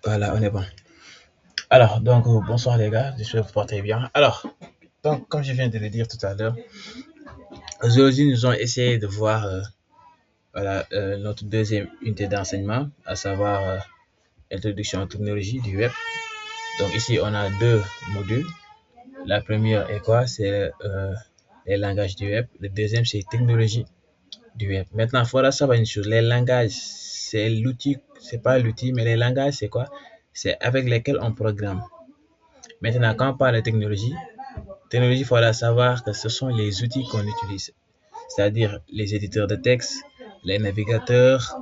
Voilà, on est bon. Alors, donc, bonsoir les gars, j'espère que vous portez bien. Alors, donc, comme je viens de le dire tout à l'heure, aujourd'hui, nous allons essayer de voir notre deuxième unité d'enseignement, à savoir introduction aux technologies du web. Donc, ici, on a deux modules. La première est quoi? C'est les langages du web. Le deuxième, c'est technologie du web. Maintenant, il faudra savoir une chose. Les langages, c'est l'outil, c'est pas l'outil, mais les langages, c'est quoi? C'est avec lesquels on programme. Maintenant, quand on parle de technologie, il faudra savoir que ce sont les outils qu'on utilise, c'est-à-dire les éditeurs de texte, les navigateurs,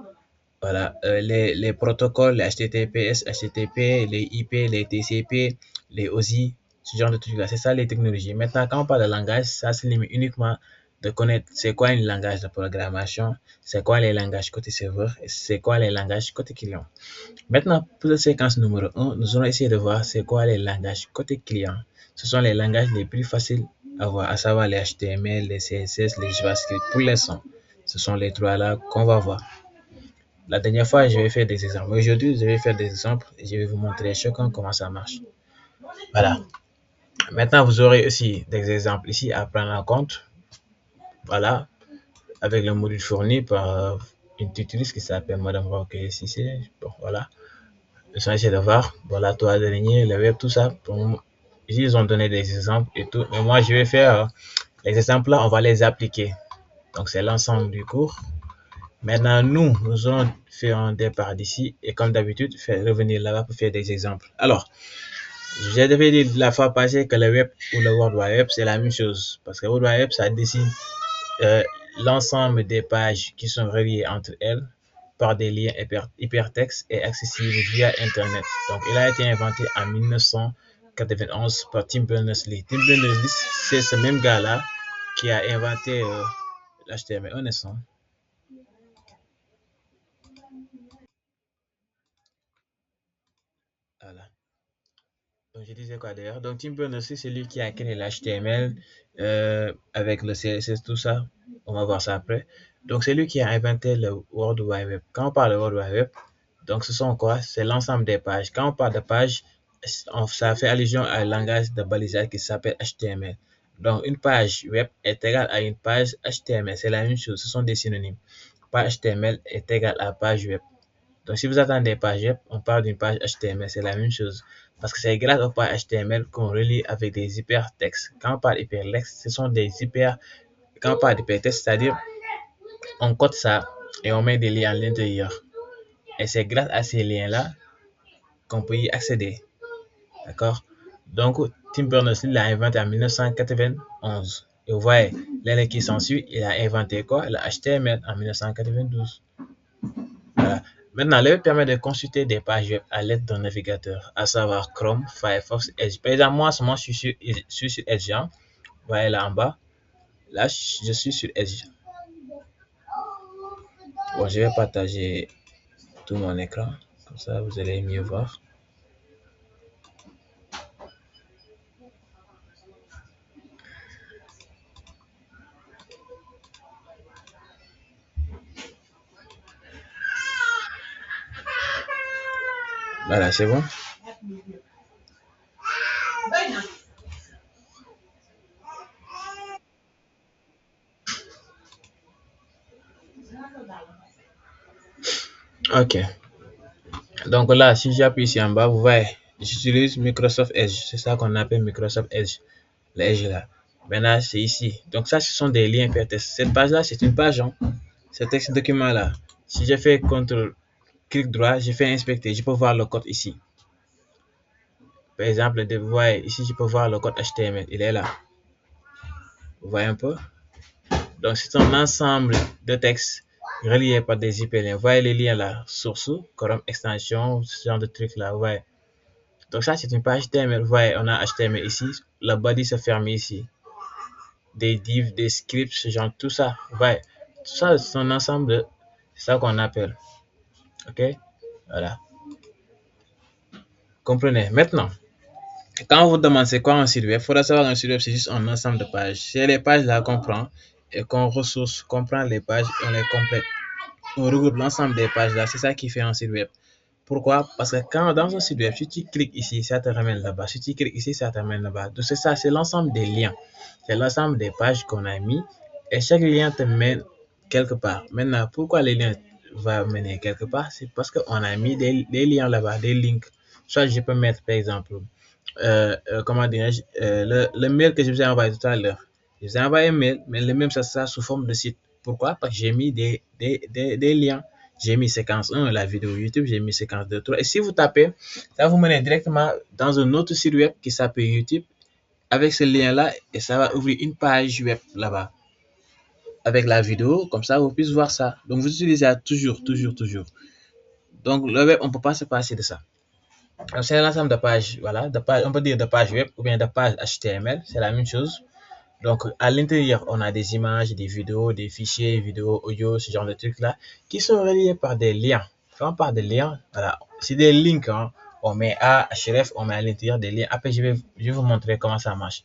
voilà, les protocoles, les HTTPS, HTTP, les IP, les TCP, les OSI, ce genre de trucs-là. C'est ça les technologies. Maintenant, quand on parle de langage, ça se limite uniquement de connaître c'est quoi un langage de programmation, c'est quoi les langages côté serveur, et c'est quoi les langages côté client. Maintenant, pour la séquence numéro un, nous allons essayer de voir c'est quoi les langages côté client. Ce sont les langages les plus faciles à voir, à savoir les HTML, les CSS, les JavaScript pour l'instant. Ce sont les trois là qu'on va voir. La dernière fois, je vais faire des exemples. Aujourd'hui, je vais faire des exemples et je vais vous montrer chacun comment ça marche. Voilà. Maintenant, vous aurez aussi des exemples ici à prendre en compte. Voilà. Avec le module fourni par une tutrice qui s'appelle Madame Roque Cissé. Bon, voilà. Ils ont essayé de voir, bon, la toile d'araignée, le web, tout ça. Bon, ici, ils ont donné des exemples et tout. Mais moi, je vais faire les exemples là, on va les appliquer. Donc, c'est l'ensemble du cours. Maintenant, nous allons faire un départ d'ici et comme d'habitude, faire revenir là-bas pour faire des exemples. Alors, j'ai déjà dit la fois passée que le web ou le World Wide Web, c'est la même chose. Parce que le World Wide Web, ça dessine euh, l'ensemble des pages qui sont reliées entre elles par des liens hypertextes et accessibles via Internet. Donc, il a été inventé en 1991 par Tim Berners-Lee. Tim Berners-Lee, c'est ce même gars-là qui a inventé l'HTML. Un instant. Voilà. Donc, je disais quoi d'ailleurs? Donc, Tim Berners-Lee, c'est lui qui a créé l'HTML avec le CSS, tout ça. On va voir ça après. Donc, c'est lui qui a inventé le World Wide Web. Quand on parle de World Wide Web, donc ce sont quoi? C'est l'ensemble des pages. Quand on parle de pages, ça fait allusion à un langage de balisage qui s'appelle HTML. Donc, une page web est égale à une page HTML. C'est la même chose. Ce sont des synonymes. Page HTML est égale à page web. Donc, si vous attendez page web, on parle d'une page HTML, c'est la même chose. Parce que c'est grâce aux pages HTML qu'on relie avec des hypertextes. Quand on parle d'hypertexte, ce sont des hyper. Quand on parle d'hypertexte, c'est-à-dire on code ça et on met des liens à l'intérieur. Et c'est grâce à ces liens-là qu'on peut y accéder. D'accord? Donc, Tim Berners-Lee l'a inventé en 1991. Et vous voyez, l'année qui s'ensuit, il a inventé quoi? Le HTML en 1992. Voilà. Maintenant, le web permet de consulter des pages web à l'aide d'un navigateur, à savoir Chrome, Firefox, Edge. Par exemple, moi, en ce moment, je suis sur Edge. Hein. Vous voyez là en bas. Là, je suis sur Edge. Bon, je vais partager tout mon écran. Comme ça, vous allez mieux voir. Voilà, c'est bon. Ok. Donc là, si j'appuie ici en bas, vous voyez, j'utilise Microsoft Edge. C'est ça qu'on appelle Microsoft Edge. L'Edge là. Maintenant, c'est ici. Donc ça, ce sont des liens hypertextes. Cette page-là, c'est une page. Hein. Ce texte document-là. Si je fais CTRL, clic droit, je fais inspecter. Je peux voir le code ici. Par exemple, vous voyez, ici, je peux voir le code HTML. Il est là. Vous voyez un peu? Donc, c'est un ensemble de textes reliés par des hyperliens. Vous voyez les liens là, source, colonne, extension, ce genre de trucs là. Vous voyez? Donc, ça, c'est une page HTML. Vous voyez, on a HTML ici. Le body se ferme ici. Des divs, des scripts, ce genre, tout ça. Vous voyez? Tout ça, c'est un ensemble. C'est ça qu'on appelle. OK? Voilà. Comprenez? Maintenant, quand on vous demande c'est quoi un site web, il faudra savoir qu'un site web, c'est juste un ensemble de pages. C'est les pages là qu'on prend et qu'on ressource, qu'on prend les pages et on les complète. On regroupe l'ensemble des pages là. C'est ça qui fait un site web. Pourquoi? Parce que quand dans un site web, si tu cliques ici, ça te ramène là-bas. Si tu cliques ici, ça te ramène là-bas. Donc c'est ça, c'est l'ensemble des liens. C'est l'ensemble des pages qu'on a mis. Et chaque lien te mène quelque part. Maintenant, pourquoi les liens vont mener quelque part? C'est parce qu'on a mis des liens là-bas, des links. Soit je peux mettre, par exemple, comment dirais-je, le mail que je vous ai envoyé tout à l'heure. Je vous ai envoyé un mail, mais le même ça sera sous forme de site. Pourquoi? Parce que j'ai mis des liens. J'ai mis séquence 1, la vidéo YouTube, j'ai mis séquence 2, 3. Et si vous tapez, ça va vous mener directement dans un autre site web qui s'appelle YouTube avec ce lien-là et ça va ouvrir une page web là-bas avec la vidéo. Comme ça, vous puissiez voir ça. Donc, vous utilisez toujours, toujours, toujours. Donc, le web, on ne peut pas se passer de ça. C'est un ensemble de pages, voilà, on peut dire de pages web ou bien de pages HTML, c'est la même chose. Donc, à l'intérieur, on a des images, des vidéos, des fichiers, vidéos, audio, ce genre de trucs-là, qui sont reliés par des liens. Quand on parle de liens, voilà, c'est des links, hein. On met à href, on met à l'intérieur des liens. Après, je vais vous montrer comment ça marche.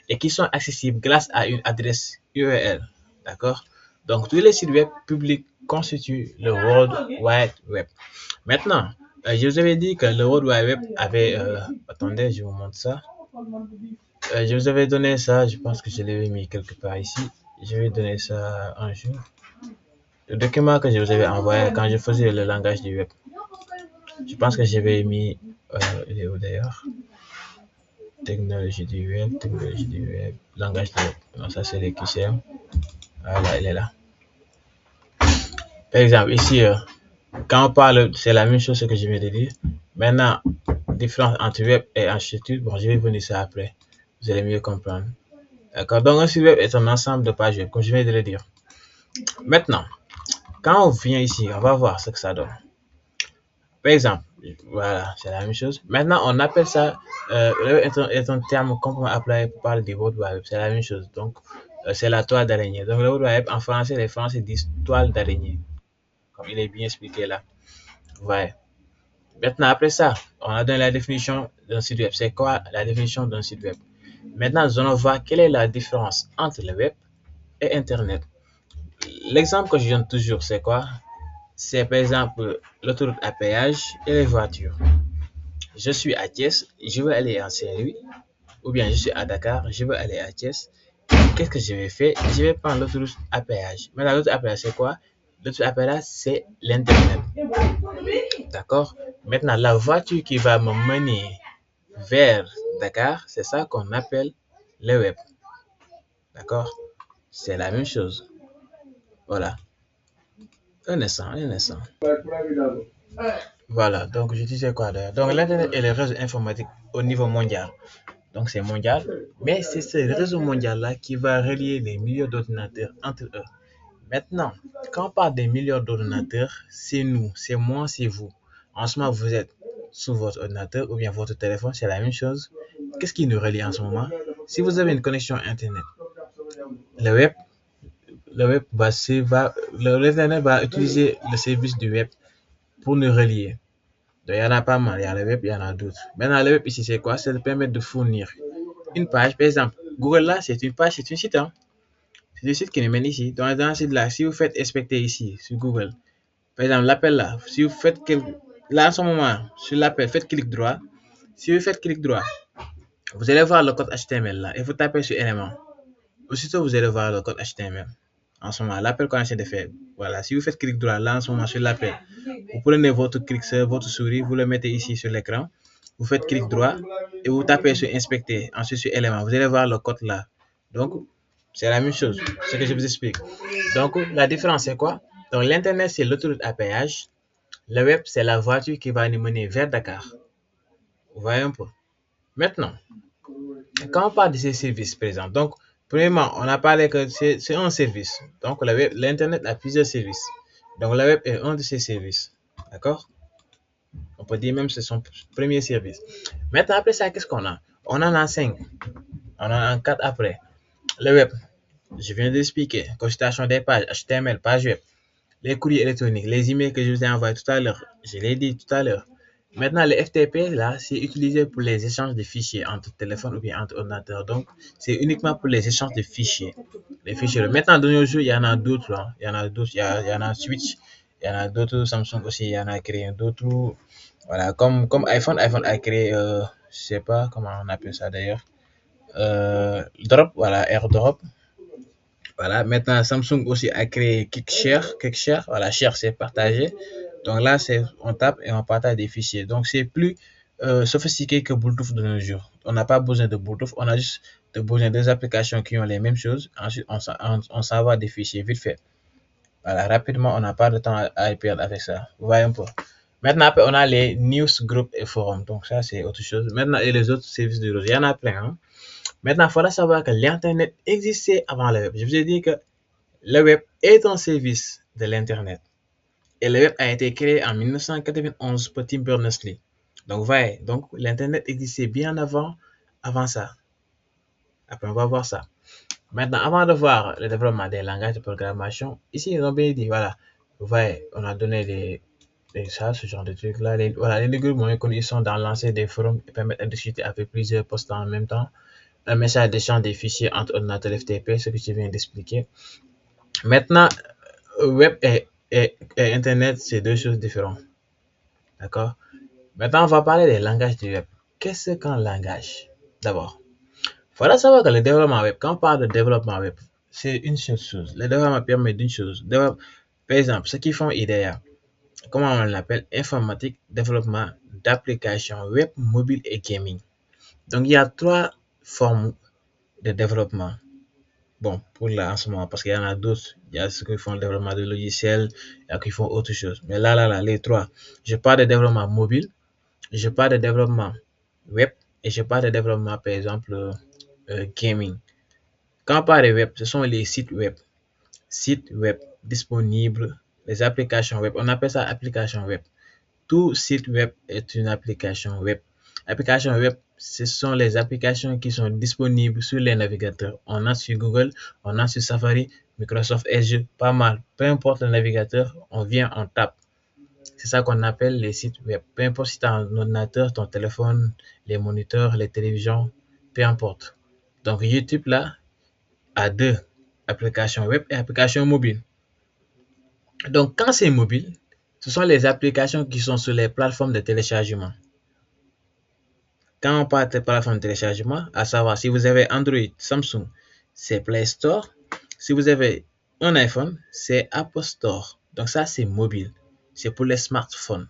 Et qui sont accessibles grâce à une adresse URL. D'accord? Donc, tous les sites web publics constituent le World Wide Web. Maintenant, je vous avais dit que le World Wide Web avait... attendez, je vous montre ça. Je vous avais donné ça, je pense que je l'avais mis quelque part ici. Je vais donner ça un jour. Le document que je vous avais envoyé quand je faisais le langage du web. Je pense que j'avais mis... il est où d'ailleurs? Technologie du web, langage du web. Non, ça c'est les QCM. Voilà, il est là. Par exemple, ici, quand on parle, c'est la même chose que je viens de dire. Maintenant, différence entre web et architecture, bon, je vais venir ça après. Vous allez mieux comprendre. D'accord? Donc, un site web est un ensemble de pages web, comme je viens de le dire. Maintenant, quand on vient ici, on va voir ce que ça donne. Par exemple, voilà, c'est la même chose. Maintenant, on appelle ça, est un terme qu'on peut appeler pour parler du World Wide Web. C'est la même chose. Donc, c'est la toile d'araignée. Donc, le World Wide Web, en français, les Français disent toile d'araignée. Comme il est bien expliqué là. Ouais. Maintenant, après ça, on a donné la définition d'un site web. C'est quoi la définition d'un site web? Maintenant, nous allons voir quelle est la différence entre le web et Internet. L'exemple que je donne toujours, c'est quoi? C'est par exemple l'autoroute à péage et les voitures. Je suis à Thiès, je veux aller en Saint-Louis, ou bien je suis à Dakar, je veux aller à Thiès. Qu'est-ce que je vais faire? Je vais prendre l'autoroute à péage. Mais l'autoroute à péage, c'est quoi? L'autoroute à péage, c'est l'Internet. D'accord? Maintenant, la voiture qui va me mener vers Dakar, c'est ça qu'on appelle le web. D'accord? C'est la même chose. Voilà. Un instant. Voilà, donc je disais quoi d'ailleurs? Donc l'Internet est le réseau informatique au niveau mondial. Donc c'est mondial, mais c'est ce réseau mondial-là qui va relier les millions d'ordinateurs entre eux. Maintenant, quand on parle des millions d'ordinateurs, c'est nous, c'est moi, c'est vous. En ce moment, vous êtes sur votre ordinateur ou bien votre téléphone, c'est la même chose. Qu'est-ce qui nous relie en ce moment? Si vous avez une connexion Internet, le web, l'Internet va utiliser le service du web pour nous relier. Donc, il y en a pas mal, il y a le web, il y en a d'autres. Maintenant, le web ici, c'est quoi? C'est de permettre de fournir une page. Par exemple, Google là, c'est une page, c'est un site. Hein? C'est le site qui nous mène ici. Donc, dans ce site là, si vous faites inspecter ici, sur Google, par exemple, l'appel là, si vous faites là en ce moment, sur l'appel, faites clic droit. Si vous faites clic droit, vous allez voir le code HTML là et vous tapez sur élément. Aussitôt, vous allez voir le code HTML. En ce moment, l'appel qu'on essaie de faire. Voilà, si vous faites clic droit là en ce moment sur l'appel, vous prenez votre curseur, votre souris, vous le mettez ici sur l'écran. Vous faites clic droit et vous tapez sur inspecter, ensuite sur élément. Vous allez voir le code là. Donc, c'est la même chose, ce que je vous explique. Donc, la différence c'est quoi? Donc, l'Internet, c'est l'autoroute à péage. Le web, c'est la voiture qui va nous mener vers Dakar. Vous voyez un peu? Maintenant, quand on parle de ces services, par exemple, donc, premièrement, on a parlé que c'est un service. Donc, l'Internet a plusieurs services. Donc, le web est un de ces services. D'accord? On peut dire même que c'est son premier service. Maintenant, après ça, qu'est-ce qu'on a? On en a 5. On en a 4 après. Le web, je viens d'expliquer. Consultation des pages, HTML, page web. Les courriers électroniques, les emails que je vous ai envoyés tout à l'heure. Je l'ai dit tout à l'heure. Maintenant, le FTP, là, c'est utilisé pour les échanges de fichiers entre téléphones ou bien entre ordinateurs. Donc, c'est uniquement pour les échanges de fichiers. Les fichiers. Maintenant, de nos jours, il y en a d'autres. Hein. Il y en a d'autres. Il y en a Switch. Il y en a d'autres, Samsung aussi, il y en a créé d'autres. Voilà, comme iPhone a créé, je sais pas comment on appelle ça d'ailleurs, Drop, voilà, AirDrop. Voilà, maintenant Samsung aussi a créé Kickshare, voilà, share c'est partager. Donc là, on tape et on partage des fichiers. Donc c'est plus sophistiqué que Bluetooth de nos jours. On n'a pas besoin de Bluetooth, on a juste besoin des applications qui ont les mêmes choses. Ensuite, on s'envoie des fichiers vite fait. Voilà, rapidement, on n'a pas de temps à y perdre avec ça. Vous voyez un peu. Maintenant, après, on a les news, groups et forums. Donc ça, c'est autre chose. Maintenant, et les autres services de réseau, il y en a plein. Hein. Maintenant, il faudra savoir que l'Internet existait avant le web. Je vous ai dit que le web est un service de l'Internet. Et le web a été créé en 1991 par Tim Berners-Lee. Donc, vous voyez, donc l'Internet existait bien avant ça. Après, on va voir ça. Maintenant, avant de voir le développement des langages de programmation, ici, ils ont bien dit, voilà, vous voyez, on a donné ça, ce genre de trucs-là. Voilà, les groupes moins connus sont dans lancer des forums qui permettent de discuter avec plusieurs postes en même temps. Un message d'échange des fichiers entre ordinateurs FTP, ce que je viens d'expliquer. Maintenant, web et Internet, c'est deux choses différentes. D'accord? Maintenant, on va parler des langages du web. Qu'est-ce qu'un langage? D'abord, il faudra savoir que le développement web, quand on parle de développement web, c'est une seule chose. Le développement permet d'une chose. Par exemple, ceux qui font IDEA, comment on l'appelle? Informatique, développement d'applications web, mobile et gaming. Donc, il y a trois formes de développement. Bon, pour là, en ce moment, parce qu'il y en a d'autres. Il y a ceux qui font le développement de logiciels, il y a ceux qui font autre chose. Mais là, les trois. Je parle de développement mobile, je parle de développement web et je parle de développement, par exemple, gaming. Quand on parle de web, ce sont les sites web. Sites web disponibles, les applications web. On appelle ça application web. Tout site web est une application web. Application web, ce sont les applications qui sont disponibles sur les navigateurs. On a sur Google, on a sur Safari, Microsoft Edge, pas mal. Peu importe le navigateur, on vient, on tape. C'est ça qu'on appelle les sites web. Peu importe si tu as un ordinateur, ton téléphone, les moniteurs, les télévisions, peu importe. Donc YouTube là a deux applications web et applications mobiles. Donc quand c'est mobile, ce sont les applications qui sont sur les plateformes de téléchargement. Quand on parle de plateforme de téléchargement, à savoir si vous avez Android, Samsung, c'est Play Store. Si vous avez un iPhone, c'est Apple Store. Donc ça, c'est mobile. C'est pour les smartphones.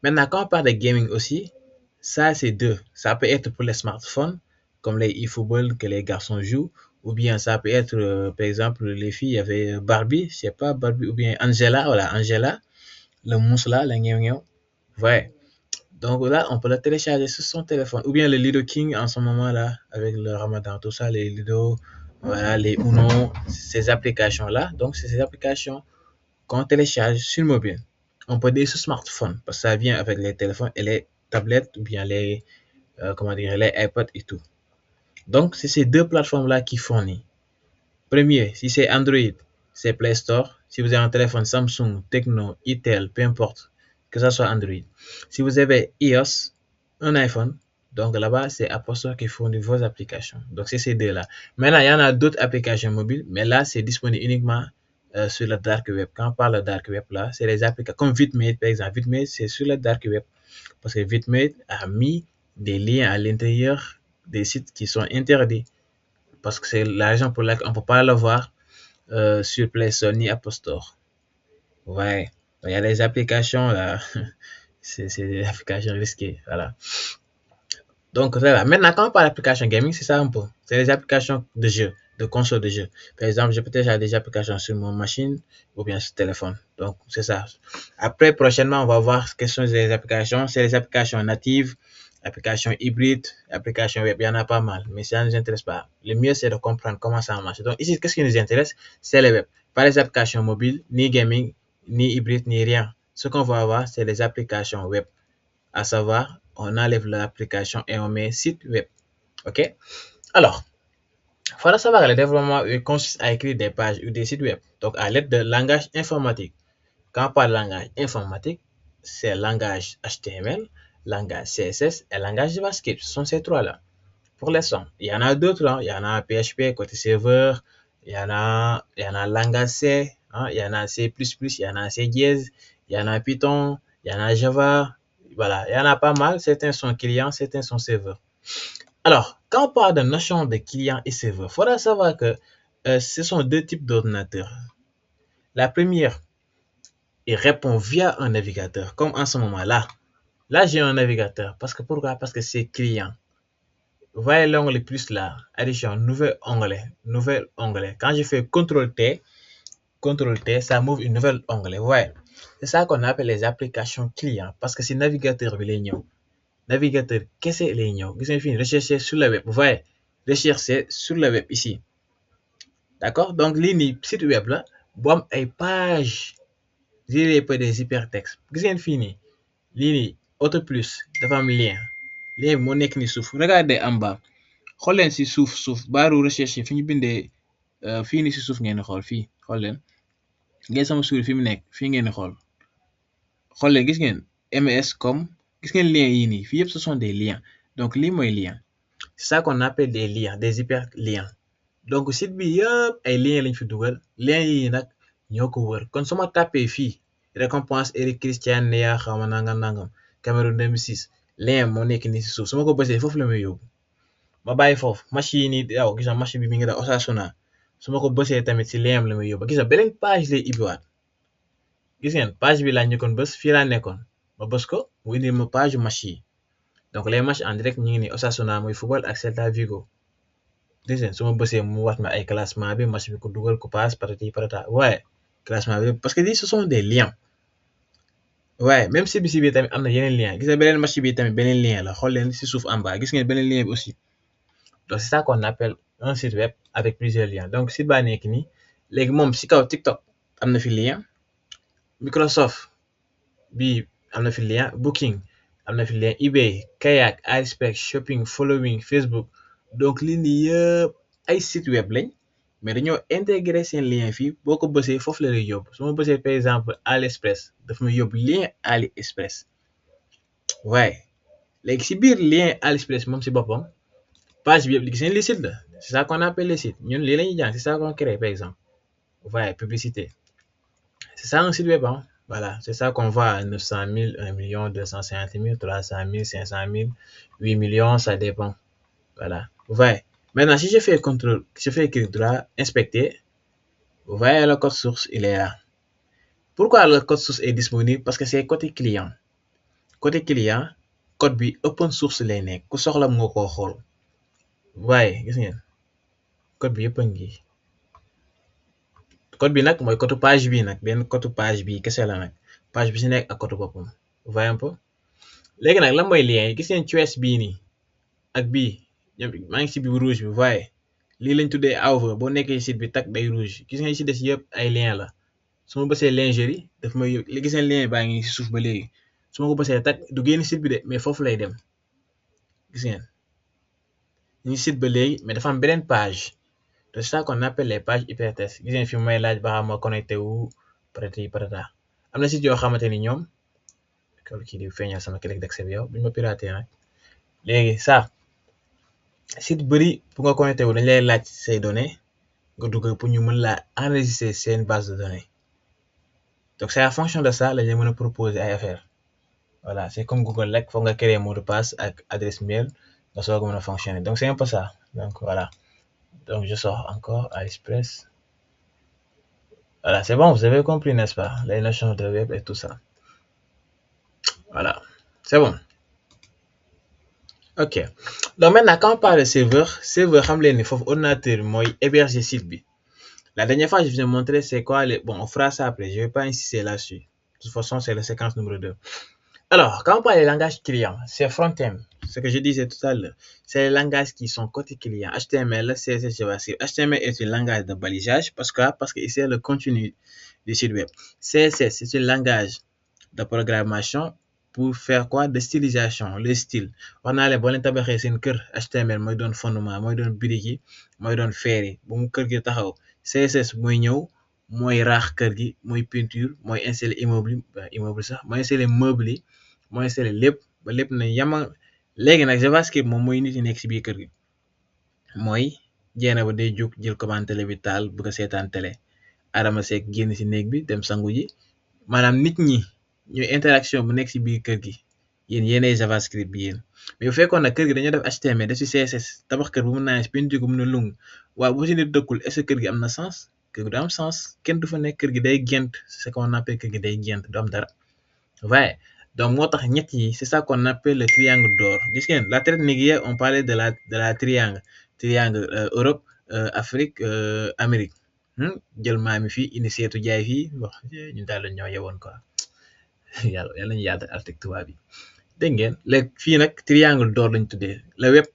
Maintenant, quand on parle de gaming aussi, ça, c'est deux. Ça peut être pour les smartphones, comme les e-football que les garçons jouent, ou bien ça peut être, par exemple, les filles, il y avait Barbie, je sais pas, Barbie, ou bien Angela, voilà, Angela, le mousse là, la gneu. Ouais. Donc là, on peut le télécharger sur son téléphone. Ou bien le Lido King en ce moment là, avec le Ramadan, tout ça, les Lido, voilà, les Uno, ces applications-là. Donc, c'est ces applications qu'on télécharge sur le mobile. On peut dire sur smartphone, parce que ça vient avec les téléphones et les tablettes, ou bien comment dire, les iPods et tout. Donc, c'est ces deux plateformes-là qui fournissent. Premier, si c'est Android, c'est Play Store. Si vous avez un téléphone Samsung, Tecno, Itel, peu importe, que ce soit Android. Si vous avez iOS, un iPhone, donc là-bas, c'est Apple Store qui fournit vos applications. Donc, c'est ces deux-là. Maintenant, il y en a d'autres applications mobiles, mais là, c'est disponible uniquement sur le dark web. Quand on parle de dark web, là, c'est les applications comme VidMate, par exemple. VidMate, c'est sur le dark web. Parce que VidMate a mis des liens à l'intérieur des sites qui sont interdits. Parce que c'est la raison pour laquelle on ne peut pas le voir sur Play Store ni Apple Store. Ouais. Il y a des applications là. C'est des applications risquées. Voilà. Donc voilà. Maintenant, quand on parle d'applications gaming, c'est ça un peu. C'est des applications de jeu, de console de jeu. Par exemple, je peux télécharger des applications sur mon machine ou bien sur téléphone. Donc c'est ça. Après, prochainement, on va voir quelles sont les applications. C'est les applications natives, applications hybrides, applications web. Il y en a pas mal, mais ça ne nous intéresse pas. Le mieux, c'est de comprendre comment ça marche. Donc ici, qu'est-ce qui nous intéresse? C'est le web. Pas les applications mobiles, ni gaming, ni hybride, ni rien. Ce qu'on va avoir, c'est les applications web. À savoir, on enlève l'application et on met site web. OK? Alors, il faudra savoir que le développement consiste à écrire des pages ou des sites web. Donc, à l'aide de langage informatique. Quand on parle de langage informatique, c'est langage HTML, langage CSS et langage JavaScript. Ce sont ces trois-là. Pour l'instant, il y en a d'autres. Hein. Il y en a PHP côté serveur. Il y en a langage C hein. Il y en a C++, il y en a C dièse, il y en a Python, il y en a Java. Voilà, il y en a pas mal. Certains sont clients, certains sont serveurs. Alors, quand on parle de notion de client et serveur, il faudra savoir que ce sont deux types d'ordinateurs. La première, il répond via un navigateur, comme en ce moment-là. Là, j'ai un navigateur. Parce que pourquoi? Parce que c'est client. Vous voyez l'onglet plus là, addition, nouvel onglet. Quand je fais CTRL T, ça m'ouvre une nouvelle onglet. Vous voyez? C'est ça qu'on appelle les applications clients. Parce que c'est navigateur bi lay ñëw. Navigateur kese lay ñëw. Gis ngeen fii rechercher sur le web. Vous voyez? Rechercher sur le web ici. D'accord? Donc lii nii site web la bu am ay page des hypertextes. Gis ngeen fii nii lii nii auto plus dafa am lien. Lien bi moo nekk ni suuf. Regardez en bas. Xool leen si suuf baaru recherche yi fi ñu bindee fii nii si suuf ngeen di xool fii xool leen ngeen sama souris fi mu nekk fii ngeen di xool leen gis ngeen ms.com gis ngeen lien yii nii fii yëpp ce sont des liens donc lii mooy lien c'est ça qu'on appelle des liens des hyperliens donc site bi yëpp ay liens lañ fi dugal liens yii nag ñoo ko wër kon su ma tapé fii récompense Eric Christian Neya xawma nangam Cameroun 2006 lien moo nekk nii si suuf su ma ko bësee foofu la may yóbbu ma bàyyi foofu match yi nii daw gis nga match bi mi ngi daw Osasuna su ma ko bësee tamit si lien la may yóbbu gis nga beneen page lay ibbiwaat gis ngeen page bi laa njëkkoon bës fii laa nekkoon ma bës ko mu indi ma page match yi donc les matchs en direct ñu ngi nii Osasuna mooy football ak Celta Vigo gis ngeen su ma bësee mu wax ma ay classement bi match bi ko dugal ko passe patati patata waaye classement bi parce que lii ce sont des liens waaye même si bi tamit am na yeneen lien gis nga beneen match bi tamit beneen lien la xool leen si suuf en bas gis ngeen beneen lien bi aussi donc c'est ça qu'on appelle un site web avec plusieurs liens donc site baa nekk nii léegi moom si kaw TikTok am na fi lien Microsoft bi am na fi lien Booking am na fi lien eBay Kayak iSpec Shopping Following Facebook donc lii nii yëpp ay site web lañ mais dañoo intégrer seen lien fii boo ko bësee foofu la lay yóbbu su ma bësee par exemple AliExpress dafa may yóbbu lien AliExpress waaye léegi si biir lien AliExpress moom si boppam page bi yëpp gis ngeen li site la c'est ça qu'on appelle les sites ñun lii la ñuy jàng c'est ça qu'on crée par exemple voilà publicité c'est ça un site web hein voilà c'est ça qu'on voit à 900 000 1 million 250 000 300 000 500 000 8 millions ça dépend voilà vous voyez maintenant si je fais contrôle je fais clic droit inspecter vous voyez le code source il est là pourquoi le code source est disponible parce que c'est côté client code bi open source lay nekk ku soxla mu nga koo xool waaye gis ngeen code bi yëpp a ngi code bi nag mooy code page bi nag benn code page bi kese la nag page bi si nekk ak code boppam vous voyez un peu léegi nag lan mooy lien yi gis ngeen choice bii nii ak bii ñoom maa ngi si bi rouge bi voyez lii lañ tuddee over boo nekkee site bi tag day rouge gis ngeen si des yëpp ay lien la su ma bësee lingerie daf may yóbbu gis ngeen lien baa ngi si suuf ba léegi su ma ko bësee tag du génn site bi de mais foofu lay dem gis ngeen ñu site ba léegi mais dafa am beneen page c'est ça qu'on appelle les pages hypertextes gis ngeen fi may laaj ba xam ma connecté wu patati patata am na site yoo xamante ni ñoom kii di feeñal sama clé d'accès bi yow buñ ma piraté nag léegi ça site bëri pour nga connecté wu dañ lay laaj say données nga dugg pour ñu mën laa enregistrer seen base de données donc c'est en fonction de ça lañ lay mën a proposer ay affaires voilà c'est comme Google rek foog nga créer mot de passe ak adresse mail nga soog a mën a fonctionner donc c'est un peu ça donc voilà donc je sors encore AliExpress voilà c'est bon vous avez compris n'est-ce pas les notions de web et tout ça voilà c'est bon ok donc maintenant quand on parle de serveur xam leen ni foofu ordinateur bi mooy héberger site bi la dernière fois je vous ai montré c'est quoi les bon on fera ça après je vais pas insister là-dessus de toute façon c'est la séquence numéro 2 alors quand on parle des langages clients c'est front-end ce que je disais tout à l'heure c'est les langages qui sont côté client HTML CSS JavaScript HTML est un langage de balisage parce que c'est le contenu du site web CSS c'est un langage de programmation pour faire quoi de stylisation le style wax naa leen boo leen tabaxee seen kër HTML mooy doon fondement mooy doon brique yi mooy doon fer yi bu mu kër gi taxaw CSS mooy ñëw mooy raax kër gi mooy peinture mooy installer immeuble sax mooy installer meuble yi mooy installer lépp ba lépp na yama léegi nag JavaScript moom mooy nit yi nekk si biir kër gi mooy jeena ba day jóg jël commande télé bi taal bëgg a seetaan télé Adama Seck génn ci néeg bi dem sangu ji maanaam nit ñi ñooy interaction bu nekk ci biir kër gi yéen yéenay JavaScript bi yéen mais bu fekkoon nag kër gi dañoo def HTML def ci CSS tabax kër bu mu nice peinture ko mu ne lung waaw bu ci nit dëkkul est-ce que kër gi am na sens kër gi du am sens kenn du fa nekk kër gi day gént c'est ce qu'on appelle kër gi day gént du am dara waaye donc moo tax ñett yi c'est ça qu'on appelle le triangle d'or gis ngeen la traite négrière on parlait de la triangle Europe Afrique Amérique jël maami fii indi seetu jaay fii bon ñun daal lañ ñoo yewoon quoi yàlla ñu yaatal article tubaab bi dégg ngeen léegi fii nag triangle d'or lañ tuddee le web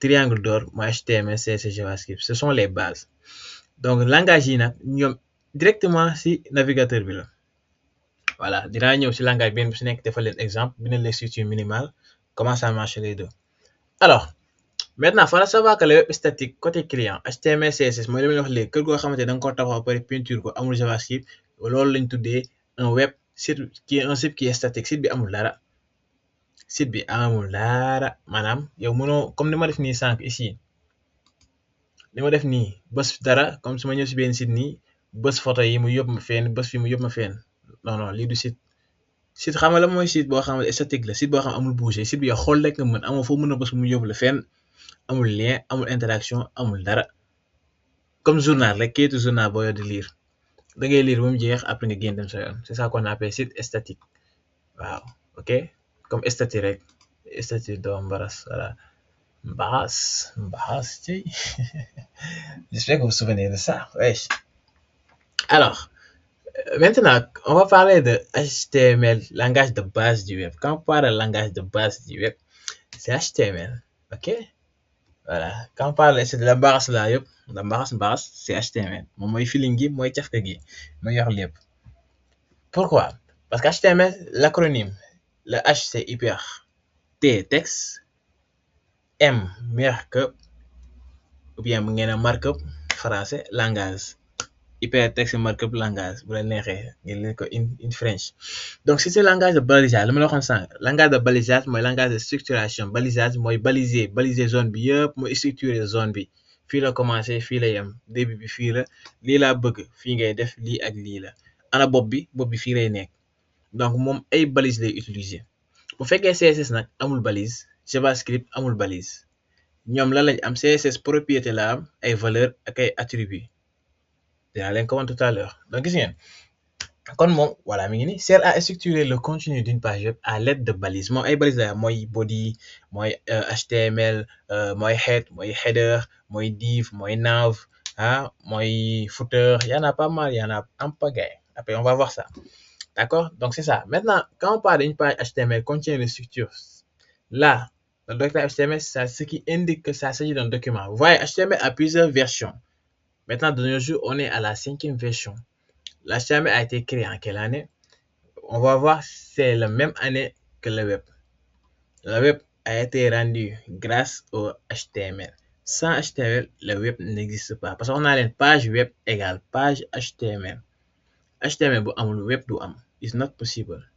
triangle d'or mooy HTML CSS JavaScript ce sont les bases donc langage yi nag ñoom directement ci navigateur bi la voilà dinaa ñëw ci langage benn bu ci nekk defal leen exemple bi ne les structures minimales comment ça marche les deux alors maintenant faut savoir que le web statique côté client HTML CSS mooy li ma wax léegi kër goo xamante da nga ko tabax ba pare peinture ko amul JavaScript loolu lañ tuddee un web site qui est un site qui est statique site bi amul dara maanaam yow mënoo comme ni ma def nii sànq ici li ma def nii bës dara comme su ma ñëw ci benn site nii bës photo yi mu yóbbu ma fenn bës fi mu yóbbu ma fenn non lii du site xam nga la mooy site boo xam ne statique la site boo xam amul bouger site bi yow xool rek nga mën amoo foo mën a bës mu yóbbu la fenn amul lien amul interaction amul dara comme journal rek kayitu journal boo yor di lire da ngay lire ba mu jeex après nga génn dem sa yoon c'est ça qu'on appelle site statique waaw ok comme statut rek statut doo mbaras voilà mbaras ci j'espère que vous vous souvenez de ça ouais. Alors maintenant on va parler de HTML langage de base du web quand on parle de langage de base du web c'est HTML ok voilà quand on parle c'est de la mbaras la yëpp la mbaras c'est HTML moom mooy feeling gi mooy cafka gi mooy yor lépp pourquoi parce que HTML l'acronyme le H c'est hyper T texte M markup ou bien mu ngeen a markup français langage hypertexte markup langage bu la neexee ngeen leen ko in French donc si c'est langage de balisage li ma la waxoon sànq langage de balisage mooy langage de structuration balisage mooy baliser zone bi yëpp mooy structurer zone bi fii la commencé fii la yem début bi fii la lii laa bëgg fii ngay def lii ak lii la ana bopp bi fii lay nekk donc moom ay balise lay utiliser bu fekkee CSS nag amul balise JavaScript amul balise ñoom lan lañ am CSS propriété la am ay valeur ak ay attributs dinaa leen ko wan tout à l'heure donc gis ngeen kon moom voilà mi ngi ni sert à structurer le contenu d'une page web à l'aide de balises moom ay balises la mooy body mooy HTML mooy head mooy header mooy div mooy nav mooy footer y en a pas mal y en a en pagaille après on va voir ça d'accord donc c'est ça maintenant quand on parle d'une page HTML contient les structures là le document HTML c'est ce qui indique que ça s'agit d'un document vous voyez HTML a plusieurs versions. Maintenant, de nos jours, on est à la 5e version. L'HTML a été créé en quelle année? On va voir, c'est la même année que le web. Le web a été rendu grâce au HTML. Sans HTML, le web n'existe pas. Parce qu'on a une page web égale page HTML. HTML bu amul web du am. It's not possible.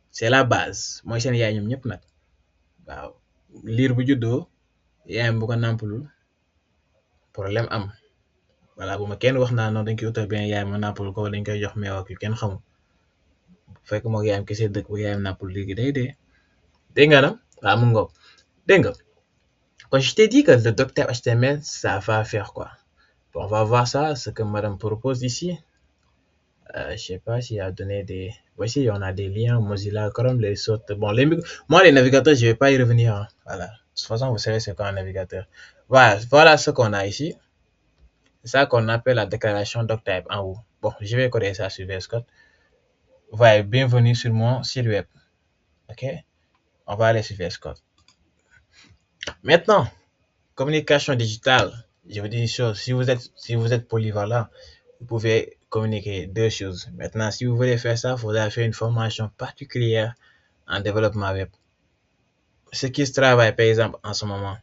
C'est la base. Mooy seen yaay ñoom ñëpp nag. Waaw liir bu juddoo yaayam bu ko nàmpalul problème am. voilà bu ma kenn wax naa noonu dañ koy utal benn yaay ma nàppal ko dañ koy jox meew ak yu kenn xamul fekk moom yaayam kese dëkk bu yaayam nàppal léegi day dee dégg nga nag waaw mun nga dégg nga kon je t'ai dit que le docteur HTML ça va faire quoi bon, on va voir ça ce que madame propose ici je sais pas s'il a donné des voici on a des liens Mozilla Chrome les sortes bon moi les navigateurs je vais pas y revenir hein. Voilà de toute façon vous savez c'est quoi un navigateur voilà ce qu'on a ici. C'est ça qu'on appelle la déclaration doctype en haut. Bon, je vais coder ça sur VS Code. Ouais, bienvenue sur mon site web. Ok, on va aller sur VS Code. Maintenant, communication digitale. Je vous dis une chose, si vous êtes polyvalent, vous pouvez communiquer deux choses. Maintenant, si vous voulez faire ça, il faudra faire une formation particulière en développement web. Ce qui se travaille, par exemple, en ce moment,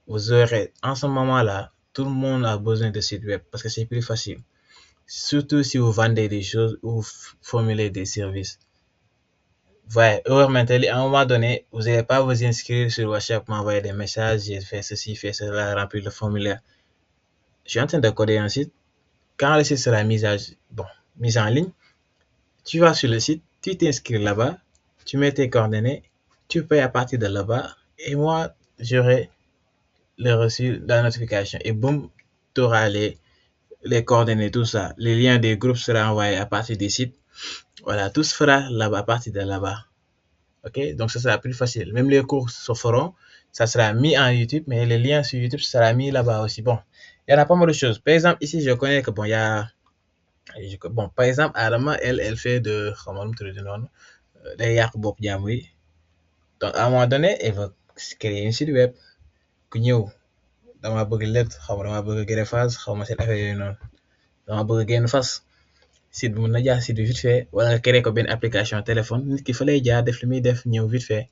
vous aurez en ce moment-là, tout le monde a besoin de sites web parce que c'est plus facile. Surtout si vous vendez des choses ou formulez des services. Ouais, maintenant, à un moment donné, vous n'allez pas vous inscrire sur WhatsApp, m'envoyer des messages, j'ai fait ceci, fait cela, remplir le formulaire. Je suis en train de coder un site. quand le site sera mis en ligne, tu vas sur le site, tu t'inscris là-bas, tu mets tes coordonnées, tu payes à partir de là-bas, et moi, j'aurai le reçu, la notification, et boum, tu auras les coordonnées, tout ça. Les liens des groupes seront envoyés à partir des sites. Voilà, tout se fera là-bas, à partir de là-bas. Ok, donc ça sera plus facile. Même les cours se feront, ça sera mis en YouTube, mais les liens sur YouTube sera mis là-bas aussi. Bon, il y en a pas mal de choses. Par exemple, ici, je connais que bon, il y a, bon, par exemple, Adama, elle fait de, comment on dit non, day yàq bopp jàmbur yi. Donc, à un moment donné, elle va créer un site web. Ku ñëw, dama bëgg lett, xaw ma dama bëgg greffage, xaw ma seen affaire yooyu noonu. Dama bëgg génn fas. Site bi mën na jaar site bi vite fait wala nga créer ko benn application téléphone nit ki fa lay jaar def li muy def ñëw vite fait.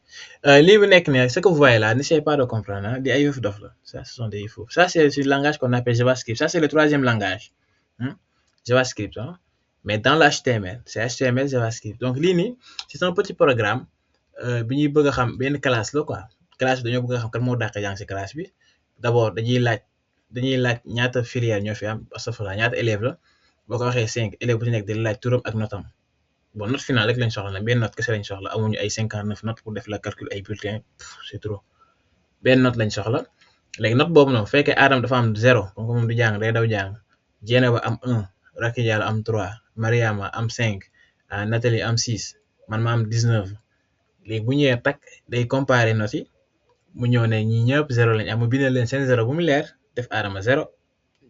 Lii bu nekk nii ce que vous voyez là n'essayez pas de comprendre hein, di ay yëfu dof la ça ce sont des yëfu. Ça c'est le langage qu'on appelle JavaScript, ça c'est le troisième langage JavaScript hein. Mais dans le HTML c'est HTML JavaScript. Donc lii nii c'est un petit programme bi ñuy bëgg a xam benn classe la quoi. Classe bi dañoo bëgg a xam kan moo dàq jàng ci classe bi. D'abord dañuy laaj ñaata filière ñoo fi am astafurlah ñaata élèves la. boo ko waxee 5 élèves bu ci nekk di laaj turam ak notam bon note finale rek lañ soxla nag benn note kese lañ soxla amuñu ay 59 notes pour def la calcul ay bulletin c'est trop benn note lañ soxla léegi note boobu noonu fekkee Adam dafa am 0 comme que moom du jàng day daw jàng Dieynaba am 1 Racky Diallo am 3 Mariama am 5 Nathalie am 6 man ma am 19 léegi bu ñëwee tak day comparer notes yi mu ñëw ne ñi ñëpp 0 lañ am mu bindal leen seen 0 bu mu leer def Adama 0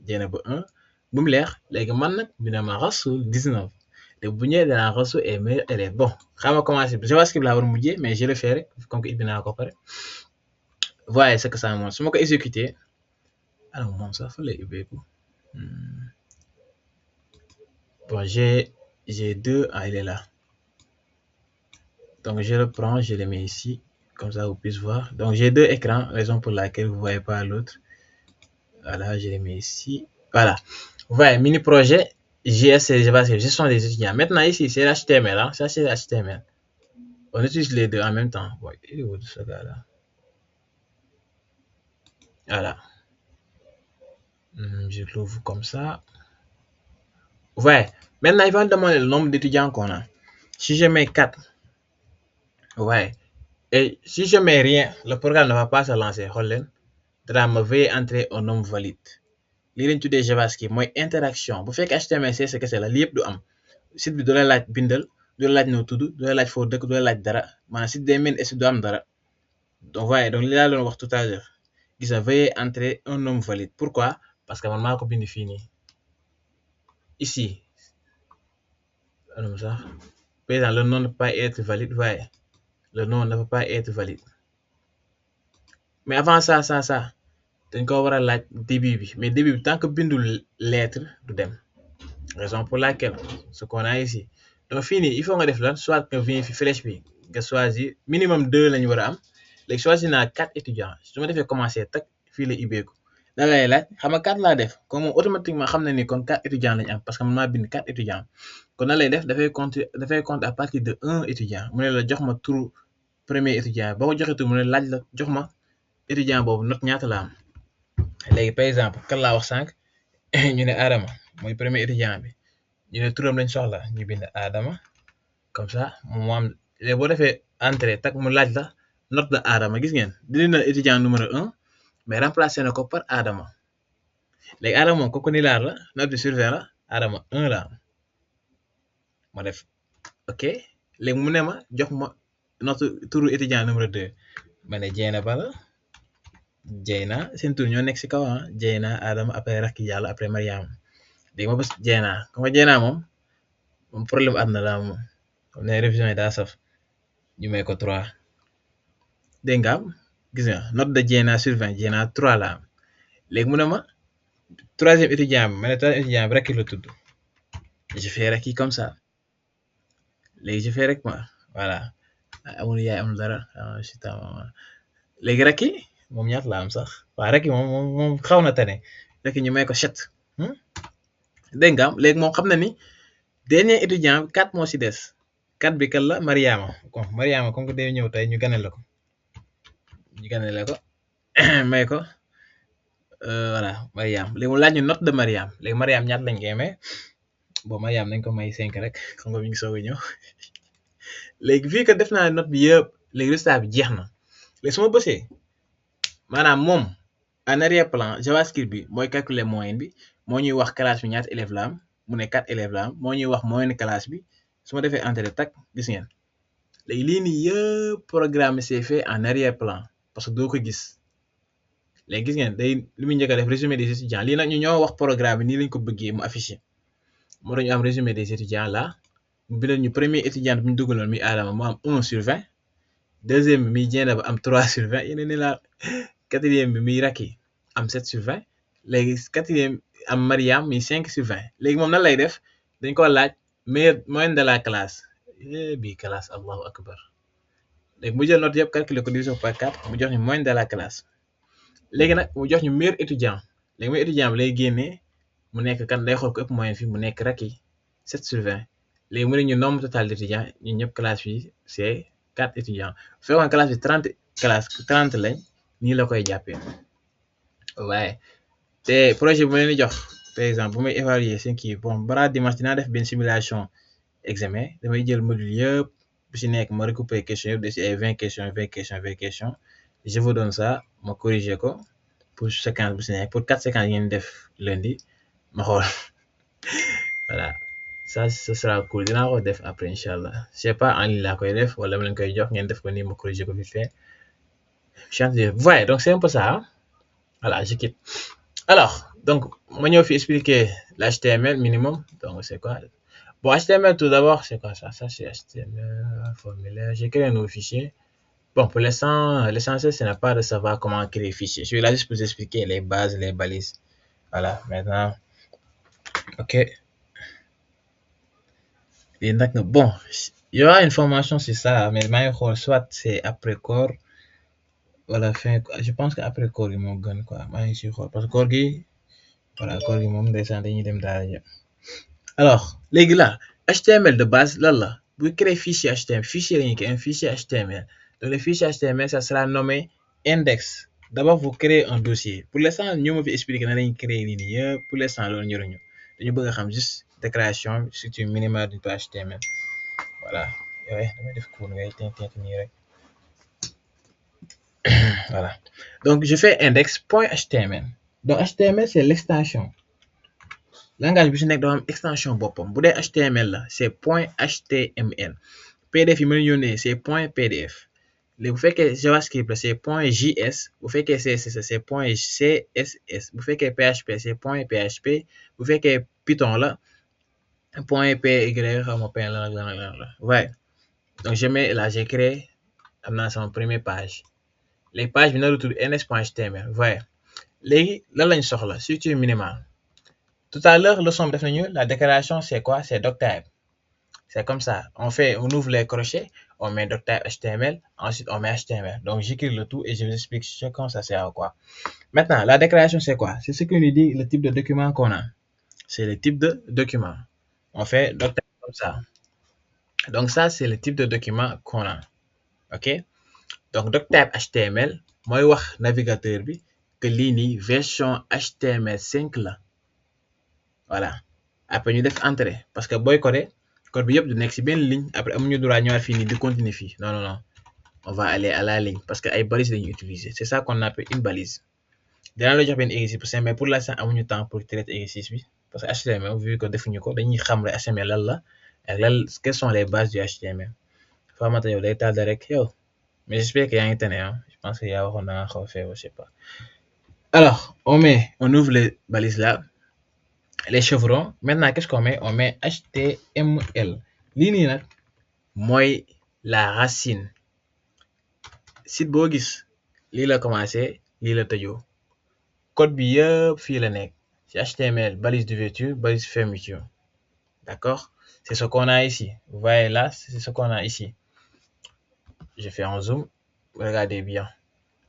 Dieynaba 1 bu mu leer léegi man nag dina ma Rassoul 19 te bu ñëwee danaa Rassoul est meilleur élève bon xam nga commencé JavaScript laa war a mujjee mais je le fais rek comme que ibbi naa ko pare voyez ce que ça montre su ma ko exécuter alors moom sax fa lay ubbeeku bon j'ai deux il est là donc je le prends je le mets ici comme ça vous puissiez voir donc j'ai deux écrans raison pour laquelle vous voyez pas l'autre voilà je le mets ici voilà. Vous voyez, mini projet, JS et JavaScript, gestion des étudiants. Maintenant, ici, c'est l'HTML. Hein? Ça, c'est l'HTML. On utilise les deux en même temps. Ouais, il est où ce gars-là? Voilà. Je l'ouvre comme ça. Ouais. Maintenant, il va me demander le nombre d'étudiants qu'on a. Si je mets 4, ouais. Et si je mets rien, le programme ne va pas se lancer. Holland, me veiller entrer un nombre valide. lii lañ tuddee JavaScript mooy interaction bu fekk HTML c'est kese la lii yëpp du am site bi du la laaj bindal du la laaj noo tudd du la laaj foo dëkk du la laaj dara maanaam site day mel et du am dara donc voyez donc li laa doon wax tout à l'heure gis nga veuillez entrer un nom valide pourquoi parce que man maa ko bind fii nii ici anam sax par exemple le nom ne peut pas être valide voyez le nom ne peut pas être valide mais avant ça dañ ko war a laaj début bi mais début bi tant que bindul lettre du dem raison pour laquelle ce qu'on a ici donc fii nii il faut nga def lan soit nga vient fi flèche bi nga choisir minimum 2 lañu war a am léegi choisir naa 4 étudiants su ma defee commencer tak fii la ibbeeku da lay laaj xam nga 4 laa def comme moom automatiquement xam na ni kon 4 étudiants lañu am parce que man maa bind 4 étudiants kon na lay def dafay compter à partir de 1 étudiant mu ne la jox ma turu premier étudiant boo ko joxee tur mu ne laaj la jox ma étudiant boobu note ñaata la am léegi par exemple kan laa wax sànq ñu ne Adama mooy premier étudiant bi ñu ne turam lañ soxla ñu bind Adama comme ça moom am léegi boo defee entrée tak mu laaj la note de Adama gis ngeen dindi na étudiant numéro 1 mais remplacé na ko par Adama léegi Adama moom kooku ni laar la note bi sur 20 la Adama 1 la am ma def ok léegi mu ne ma jox ma note turu étudiant numéro 2 ma ne Dieynaba la Dieyna seen tur ñoo nekk ci kaw Dieyna Adama après Racky Diallo après Mariama léegi ma bës Dieyna comme que Dieyna moom problème am na la moom comme ne révision yi daa saf ñu may ko 3 dégg nga am gis nga note de Dieyna sur 20 Dieyna 3 la am léegi mu ne ma troisième étudiant bi ma ne troisième étudiant bi Racky la tudd je fais Racky comme ça léegi je fais rek ma voilà amul yaay amul dara léegi Racky moom ñaata la am sax waaw Racky moom xaw na tane Racky ñu may ko 7 dégg nga am léegi moom xam na ni dernier étudiant 4 moo ci des 4 bi kan la Mariama kon Mariama comme que day ñëw tey ñu ganale ko may ko voilà Mariam léegi mu laaj ñu note de Mariam léegi Mariam ñaata lañ koy amee bon Mariam nañ ko may 5 rek xam nga mi ngi soog a ñëw léegi fii que def naa note bi yëpp léegi résultat bi jeex na léegi su ma bësee maanaam moom en arrière plan JavaScript bi mooy calculer moyenne bi moo ñuy wax classe bi ñaata élèves la am mu ne 4 élèves la am moo ñuy wax moyenne classe bi su ma defee entrée tak gis ngeen léegi lii nii yëpp programme c'est fait en arrière plan parce que doo ko gis léegi gis ngeen day li muy njëkk a def résumé des étudiants lii nag ñu ñoo wax programme bi nii lañ ko bëggee mu affiché moo tax ñu am résumé des étudiants là mu bindal ñu premier étudiant bi ñu dugaloon mi Adama mu am 1 sur 20 deuxième bi muy Dieynaba am 3 sur 20 yeneen ni la quatrième bi muy Racky am 7 sur 20 léegi quatrième am Mariam muy 5 sur 20 léegi moom nan lay def dañ ko laaj moyenne de la classe bii classe allahu akbar léegi mu jël note yëpp calculer ko diviser par 4 mu jox ñu moyenne de la classe léegi nag mu jox ñu meilleur étudiant léegi meilleur étudiant bi lay génnee mu nekk kan day xool ko ëpp moyenne fi mu nekk Racky 7 sur 20 léegi mu ne ñu nombre total d'étudiants ñun ñëpp classe bi c'est 4 étudiants bu fekkoon classe bi 30 lañ nii la koy jàppee waaye te projet bu ma leen di jox par exemple bu may évaluer seen kii bon balaa dimanche dinaa def benn simulation examen damay jël module yëpp bu si nekk ma récupérer question yëpp de si ay 20 questions je vous donne ça ma corriger ko pour séquence bu si nekk pour 4 séquences ngeen def lundi ma xool voilà ça ce sera cool dinaa ko def après inchallah je sais pas en ligne laa koy def wala ma leen koy jox ngeen def ko nii ma corriger ko vite fait voilà donc c'est un peu ça hein? Voilà je quitte alors donc ma ñëw fi expliquer l'HTML minimum donc c'est quoi bon HTML tout d'abord c'est quoi ça c'est HTML formulaire j'ai créé un nouveau fichier bon pour l'instant l'essentiel ce n'est pas de savoir comment créer fichier je suis là juste pour vous expliquer les bases les balises voilà maintenant ok et donc bon il y aura une formation sur ça mais maa ngi xool soit c'est après cours wala fin je pense que après cours gi moo gën quoi maa ngi siy xool parce que cours gi voilà cours gi moom ndeysaan dañuy dem daara ja alors léegi là HTML de base lan la buy créer fichier HTML fichier lañuy créer un fichier HTML donc le fichier HTML ça sera nommé index d'abord vous créez un dossier pour l'instant ñoo ma fi expliquer na lañuy créer lii nii yëpp pour l'instant loolu ñoruñu dañu bëgg a xam juste déclaration structure minimale d'une page HTML voilà yooyu damay def cours ngay tintinti nii rek voilà donc je fais index.html donc HTML c'est l'extension langage bi su nekk dafa am extension boppam bu dee HTML la c'est .html PDF yi mën a yónnee c'est .pdf léegi bu fekkee JavaScript la c'est .js bu fekkee CSS c'est .css bu fekkee PHP c'est .php bu fekkee Python la .py xaw ma pen la ouais donc je mets là j'ai créé am naa sama première page les pages bi na la tudd index.html ouais léegi lan lañ soxla structure minimale tout à l'heure leçon bi def nañu la déclaration c'est quoi c'est doctype c'est comme ça on ouvre les crochets on met doctype HTML ensuite on met HTML donc j'écris le tout et je vous explique chacun ça sert à quoi maintenant la déclaration c'est quoi c'est ce qui nous dit le type de document qu'on a c'est le type de document on fait doctype comme ça donc ça c'est le type de document qu'on a ok donc doctype HTML mooy wax navigateur bi que lii nii version HTML5 la voilà après ñu def entrée parce que booy coder code bi yëpp du nekk ci benn ligne après amuñu droit ñëwaat fii nii di continuer fii non on va aller à la ligne parce que ay balises lañuy utiliser c'est ça qu'on appelle une balise dinaa la jox benn exercice pour simple mais pour l'instant amuñu temps pour traiter exercice bi parce que HTML vu que defuñu ko dañuy xam rek HTML lan la ak lan quelles sont les bases du HTML Famata yow day tardé rek yow mais j'espère que yaa ngi tane hein je pense que yaa waxoon na nga xaw a feebar je sais pas alors on ouvre les balises là les chevrons maintenant qu'est-ce qu'on met on met HTML lii nii nag mooy la racine site boo gis lii la commencé lii la tëjoo code bi yëpp fii la nekk ci HTML balise d'ouverture balise fermeture d'accord c'est ce qu'on a ici vous voyez là c'est ce qu'on a ici je fais un zoom regardez bien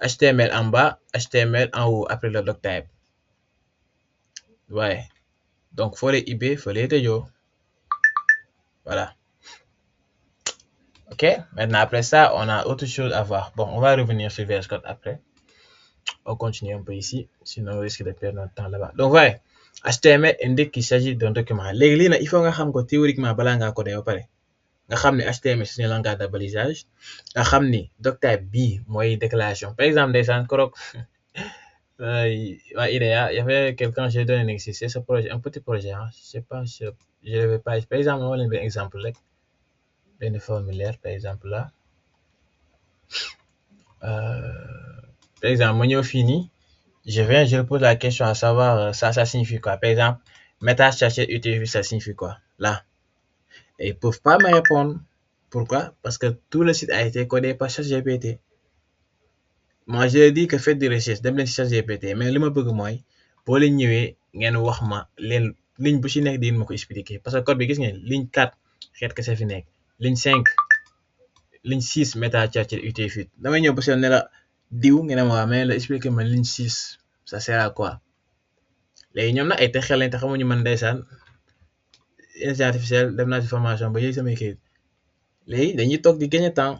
HTML en bas HTML en haut après le doctype ouais donc foo lay ibbee foo lay tëjoo voilà ok maintenant après ça on a autre chose à voir bon on va revenir sur VS Code après On continue un peu ici, sinon on risque de perdre notre temps là-bas. Donc voilà, HTML indique qu'il s'agit d'un document. Léegi lii nag il faut nga xam ko théoriquement balaa ngaa coder ba pare nga xam ne HTML c'est un langage de balisage nga xam ni doctype bii mooy déclaration. Par exemple ndeysaan keroog waa IDEA y avait quelqu'un, j'ai donné un exercice, c'est ce projet, un petit projet, hein. Je sais pas, je l'avais pas. Par exemple moo leen benn exemple rek benn formulaire par exemple là. Par exemple ma ñëw fii nii je pose la question à savoir ça signifie quoi. Par exemple meta chercher UTF ça signifie quoi là, et ils peuvent pas me répondre. Pourquoi? Parce que tout le site a été codé par ChatGPT. Moi je dis que faites des recherches dem leen ci ChatGPT, mais li ma bëgg mooy boo leen ñëwee ngeen wax ma leen ligne bu ci nekk di ma ko expliquer, parce que code bi gis ngeen ligne 4 xeet kese fi nekk, ligne 5 ligne 6 meta chercher UTF-8 damay ñëw ba seen ne la diw ngeen ne ma waa mais la expliquer ma ligne 6 ça sert à quoi. Léegi ñoom nag ay te xel lañ te xamuñu man ndeysaan intelligence artificielle def naa ci formation ba yéeg samay kayit. Léegi dañuy toog di gagner temps.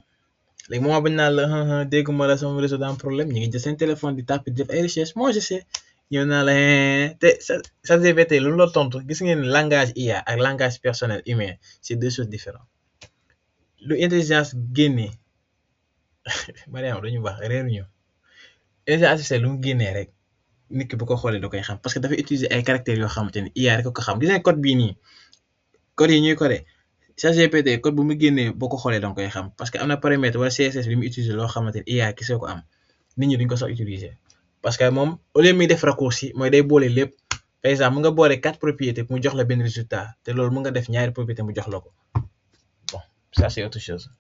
Léegi moment bañ naan la dégguma la sama réseau daa am problème ñu ngi jël seen téléphone di tàpp di def ay recherche. Moi je sais ñëw naa la te ChatGPT lu mu la tontu gis ngeen langage IA ak langage personnel humain c'est deux choses différentes. Lu intelligence génnee Mariama dañu baax réeruñu intelligence artificielle lu mu génnee rek nit ki bu ko xoolee da koy xam, parce que dafay utiliser ay caractères yoo xamante ni IA rek ko xam. Gis ngeen code bii nii code yi ñuy codé ChatGPT code bu mu génnee boo ko xoolee danga koy xam, parce que am na paramètre wala CSS bi mu utiliser loo xamante ni IA kese ko am, nit ñi duñ ko sax utiliser. Parce que moom au lieu muy def raccourci mooy day boole lépp. Par exemple mu nga boole 4 propriétés mu jox la benn résultat te loolu mu nga def ñaari propriété mu jox la ko. Bon ça c'est autre chose.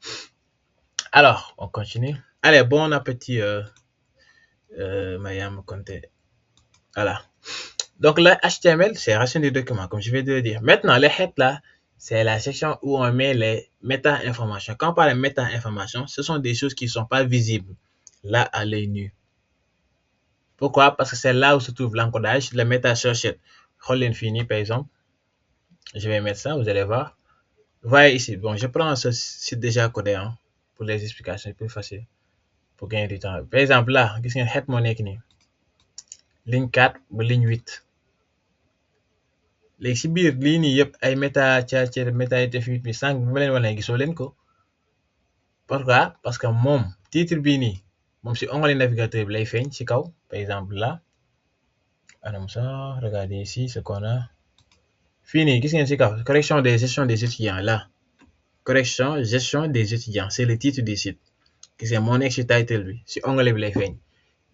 Alors on continue. Allez, bon appétit Mariam Konté. Voilà. Donc là, HTML, c'est racine du document, comme je viens de le dire. Maintenant, les heads là, c'est la section où on met les méta-informations. Quand on parle de méta-informations, ce sont des choses qui ne sont pas visibles là à l'œil nu. Pourquoi? Parce que c'est là où se trouve l'encodage, le méta-cherchette. Rolling fini, par exemple. Je vais mettre ça, vous allez voir. Vous voyez ici, bon, je prends ce site déjà codé hein, pour les explications, c'est plus facile pour gagner du temps. Par exemple, là, qu'est-ce qu'il y a head mon écrit? Ligne 4 ba ligne 8. Léegi si biir lii nii yëpp ay meta chercher meta UTF-8 bi sànq bi ma leen wane gisoo leen ko. Pourquoi? Parce que moom titre bii nii moom si onglet navigateur bi lay feeñ ci kaw. Par exemple là anam ça regardez ici ce qu'on a fii nii gis ngeen ci kaw correction des gestion des étudiants là, correction gestion des étudiants c'est le titre du site. Gis ngeen moo nekk ci title bi si onglet bi lay feeñ.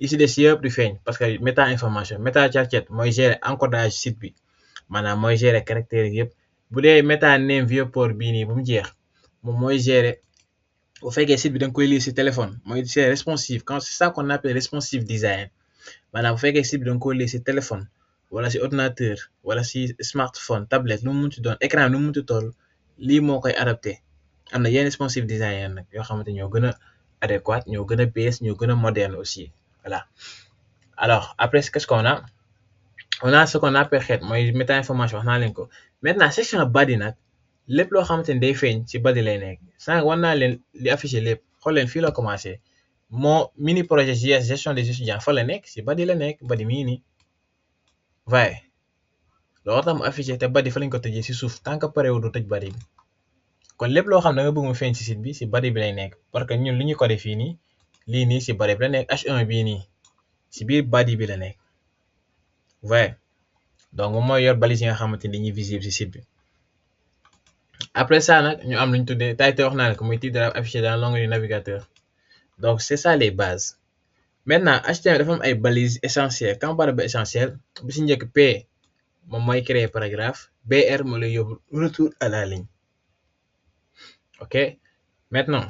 Ici des yëpp du feeñ parce que méta information méta chercher mooy gérer encodage site bi, maanaam mooy gérer caractère yëpp. Bu dee méta name viewport bii nii bu mu jeex moom mooy gérer bu fekkee site bi da nga koy lire si téléphone mooy c'est responsive, quand c'est ça qu'on appelle responsive design. Maanaam bu fekkee site bi da nga koy lire si téléphone wala si ordinateur wala si smartphone tablette lu mu munti doon écran lu mu munti toll lii moo koy adapté. Am na yenn responsive design nag yoo xamante ñoo gën a adéquate, ñoo gën a bees, ñoo gën a moderne aussi. Voilà. Alors après qu'est-ce qu'on a? On a ce qu'on appelle head mooy méta information wax naa leen ko. Maintenant section body nag lépp loo xamante ni day feeñ ci body lay nekk. Sànq war naa leen li affiché lépp xool leen fii la commencé moo mini projet JS gestion des étudiants fa la nekk ci body la nekk, body mii nii waaye loolu tax mu affiché te body fa lañ ko tëjee ci suuf tant que pareewul du tëj body bi. Kon lépp loo xam ne da nga bëgg mu feeñ ci site bi ci body bi lay nekk, parce que ñun li ñu codé fii nii lii nii ci body bi la nekk, H1 bii nii ci biir body bi la nekk. Ouais. Donc moom mooy yor balise yi nga xamante ni dañuy visible ci site bi. Après ça nag ñu am lu ñu tuddee title wax naa la ko muy titre affiché dans l'onglet du navigateur. Donc c'est ça les bases. Maintenant HTML dafa am ay balises essentielles. Quand on parle de essentiel bi ci njëkk P moom mooy créer paragraphe, BR moo lay yóbbu retour à la ligne. Ok. Maintenant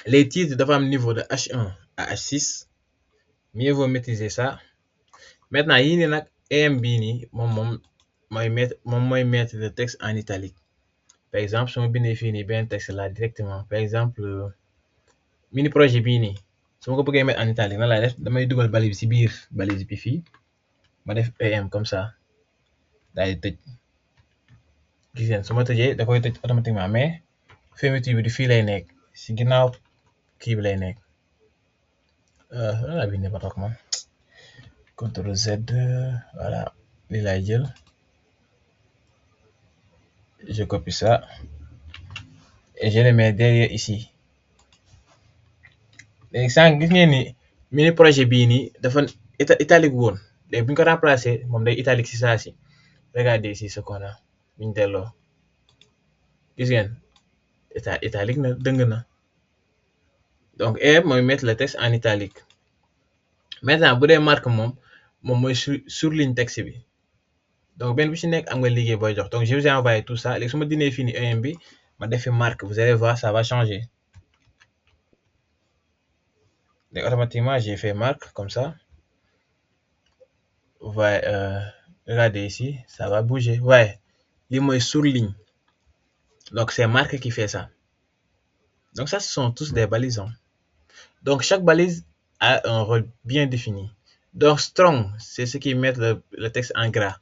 les titres dafa am niveau de H1 à H6. Mieux vaut maîtriser ça. Maintenant yii nii nag AM bii nii moom mooy mettre le texte en italique. Par exemple su ma bindee fii nii benn texte là directement par exemple mini projet bii nii su ma ko bëggee mettre en italique nan laay def damay dugal balise bi ci biir balise bi fii ma def AM comme ça daal di tëj. Gis ngeen su ma tëjee da koy tëj automatiquement mais fermeture bi du fii lay nekk ci ginnaaw kii bi lay nekk. Lan laa bindee ba toog moom CTRL Z, voilà, lii laay jël, je copie ça et je le mets derrière ici. léegi sànq gis ngeen ni mini projet bii nii dafa italique woon léegi bu ñu ko remplacer moom day italique si saa si. Regardez ici ce qu'on a bu ñu delloo gis ngeen italique na dëng na. Donc R mooy mettre le texte en italique. Maintenant bu dee marque moom mooy surligne texte bi. Donc benn bu ci nekk am nga liggéey booy jox. Donc je vous ai envoyé tout ça léegi su ma dindee fii nii EM bi ma def fi marque, vous allez voir ça va changer. Donc automatiquement j'ai fait marque comme ça. Vous voyez, regardez ici, ça va bouger. Ouais, lii mooy surligne. Donc c'est marque qui fait ça. Donc ça, ce sont tous des balises. Donc chaque balise a un rôle bien défini. Donc strong, c'est ce qui met le texte en gras.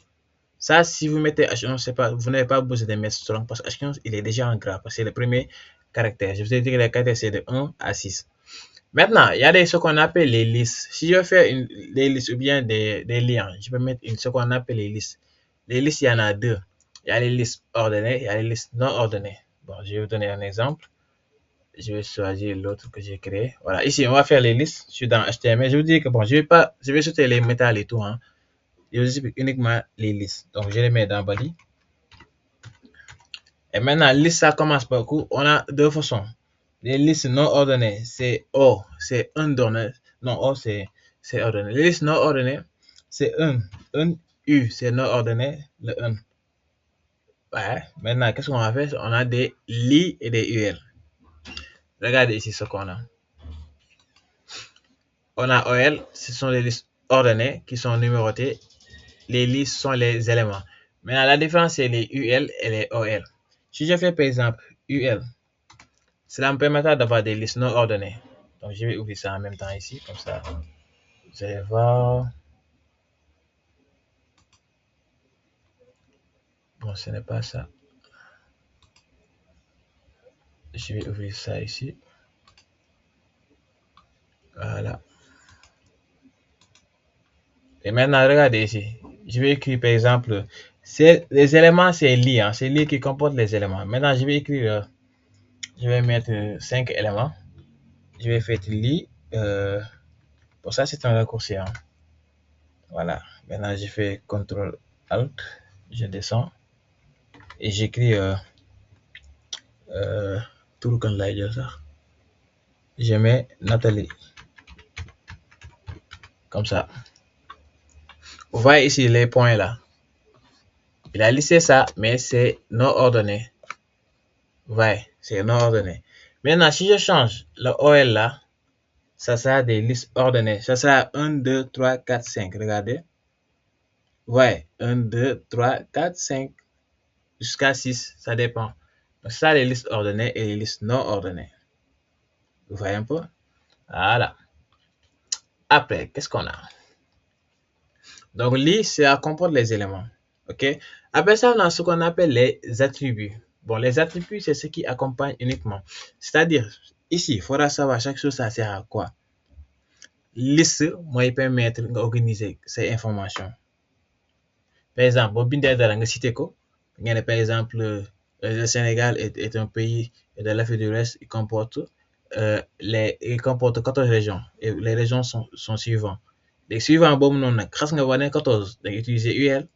Ça, si vous mettez H11, vous n'avez pas besoin de mettre strong parce que H11, il est déjà en gras parce que c'est le premier caractère. Je vous ai dit que les caractères, c'est de 1 à 6. Maintenant, il y a ce qu'on appelle les listes. Si je veux faire des listes ou bien des liens, je peux mettre ce qu'on appelle les listes. Les listes, il y en a deux. Il y a les listes ordonnées, il y a les listes non ordonnées. Bon, je vais vous donner un exemple. Je vais choisir l'autre que j'ai créé. Voilà, ici, on va faire les listes. Je suis dans HTML. Je vous dis que bon, je vais sauter les métal et tout. Hein. Je vous explique uniquement les listes. Donc, je les mets dans body. Et maintenant, liste, ça commence par coup. On a deux façons. Les listes non ordonnées, c'est O, c'est ordonné. Non, O, c'est ordonné. Les listes non ordonnées, c'est un U, c'est non ordonné, le 1. Ouais. Maintenant, qu'est-ce qu'on va faire? On a des li et des UL. Regardez ici ce qu'on a. On a OL, ce sont les listes ordonnées qui sont numérotées. Les listes sont les éléments. Maintenant, la différence, c'est les UL et les OL. Si je fais par exemple UL, cela me permettra d'avoir des listes non ordonnées. Donc, je vais ouvrir ça en même temps ici, comme ça. Vous allez voir. Bon, ce n'est pas ça. Je vais ouvrir ça ici. Voilà. Et maintenant, regardez ici. Je vais écrire, par exemple, les éléments, c'est li. Hein, c'est li qui comporte les éléments. Maintenant, je vais écrire, je vais mettre 5 éléments. Je vais faire li. Pour ça, c'est un raccourci. Hein. Voilà. Maintenant, je fais CTRL ALT. Je descends. Et j'écris tout comme là, je mets Nathalie. Comme ça. Vous voyez ici les points là. Il a listé ça, mais c'est non ordonné. Vous voyez, c'est non ordonné. Maintenant, si je change le OL là, ça sera des listes ordonnées. Ça sera 1, 2, 3, 4, 5. Regardez. Ouais, 1, 2, 3, 4, 5. Jusqu'à 6, ça dépend. Donc, ça, les listes ordonnées et les listes non ordonnées. Vous voyez un peu? Voilà. Après, qu'est-ce qu'on a? Donc, liste, ça comporte les éléments. OK? Après ça, on a ce qu'on appelle les attributs. Bon, les attributs, c'est ce qui accompagne uniquement. C'est-à-dire, ici, il faudra savoir chaque chose, ça sert à quoi. Liste, moi, il permet d'organiser ces informations. Par exemple, boo bindee dara nga cité ko, par exemple, le Sénégal est un pays de l'Afrique de l'Ouest, il comporte 14 régions. Et les régions sont suivantes. Les suivants, boobu noonu nag xas nga wane 14, da nga utiliser UL,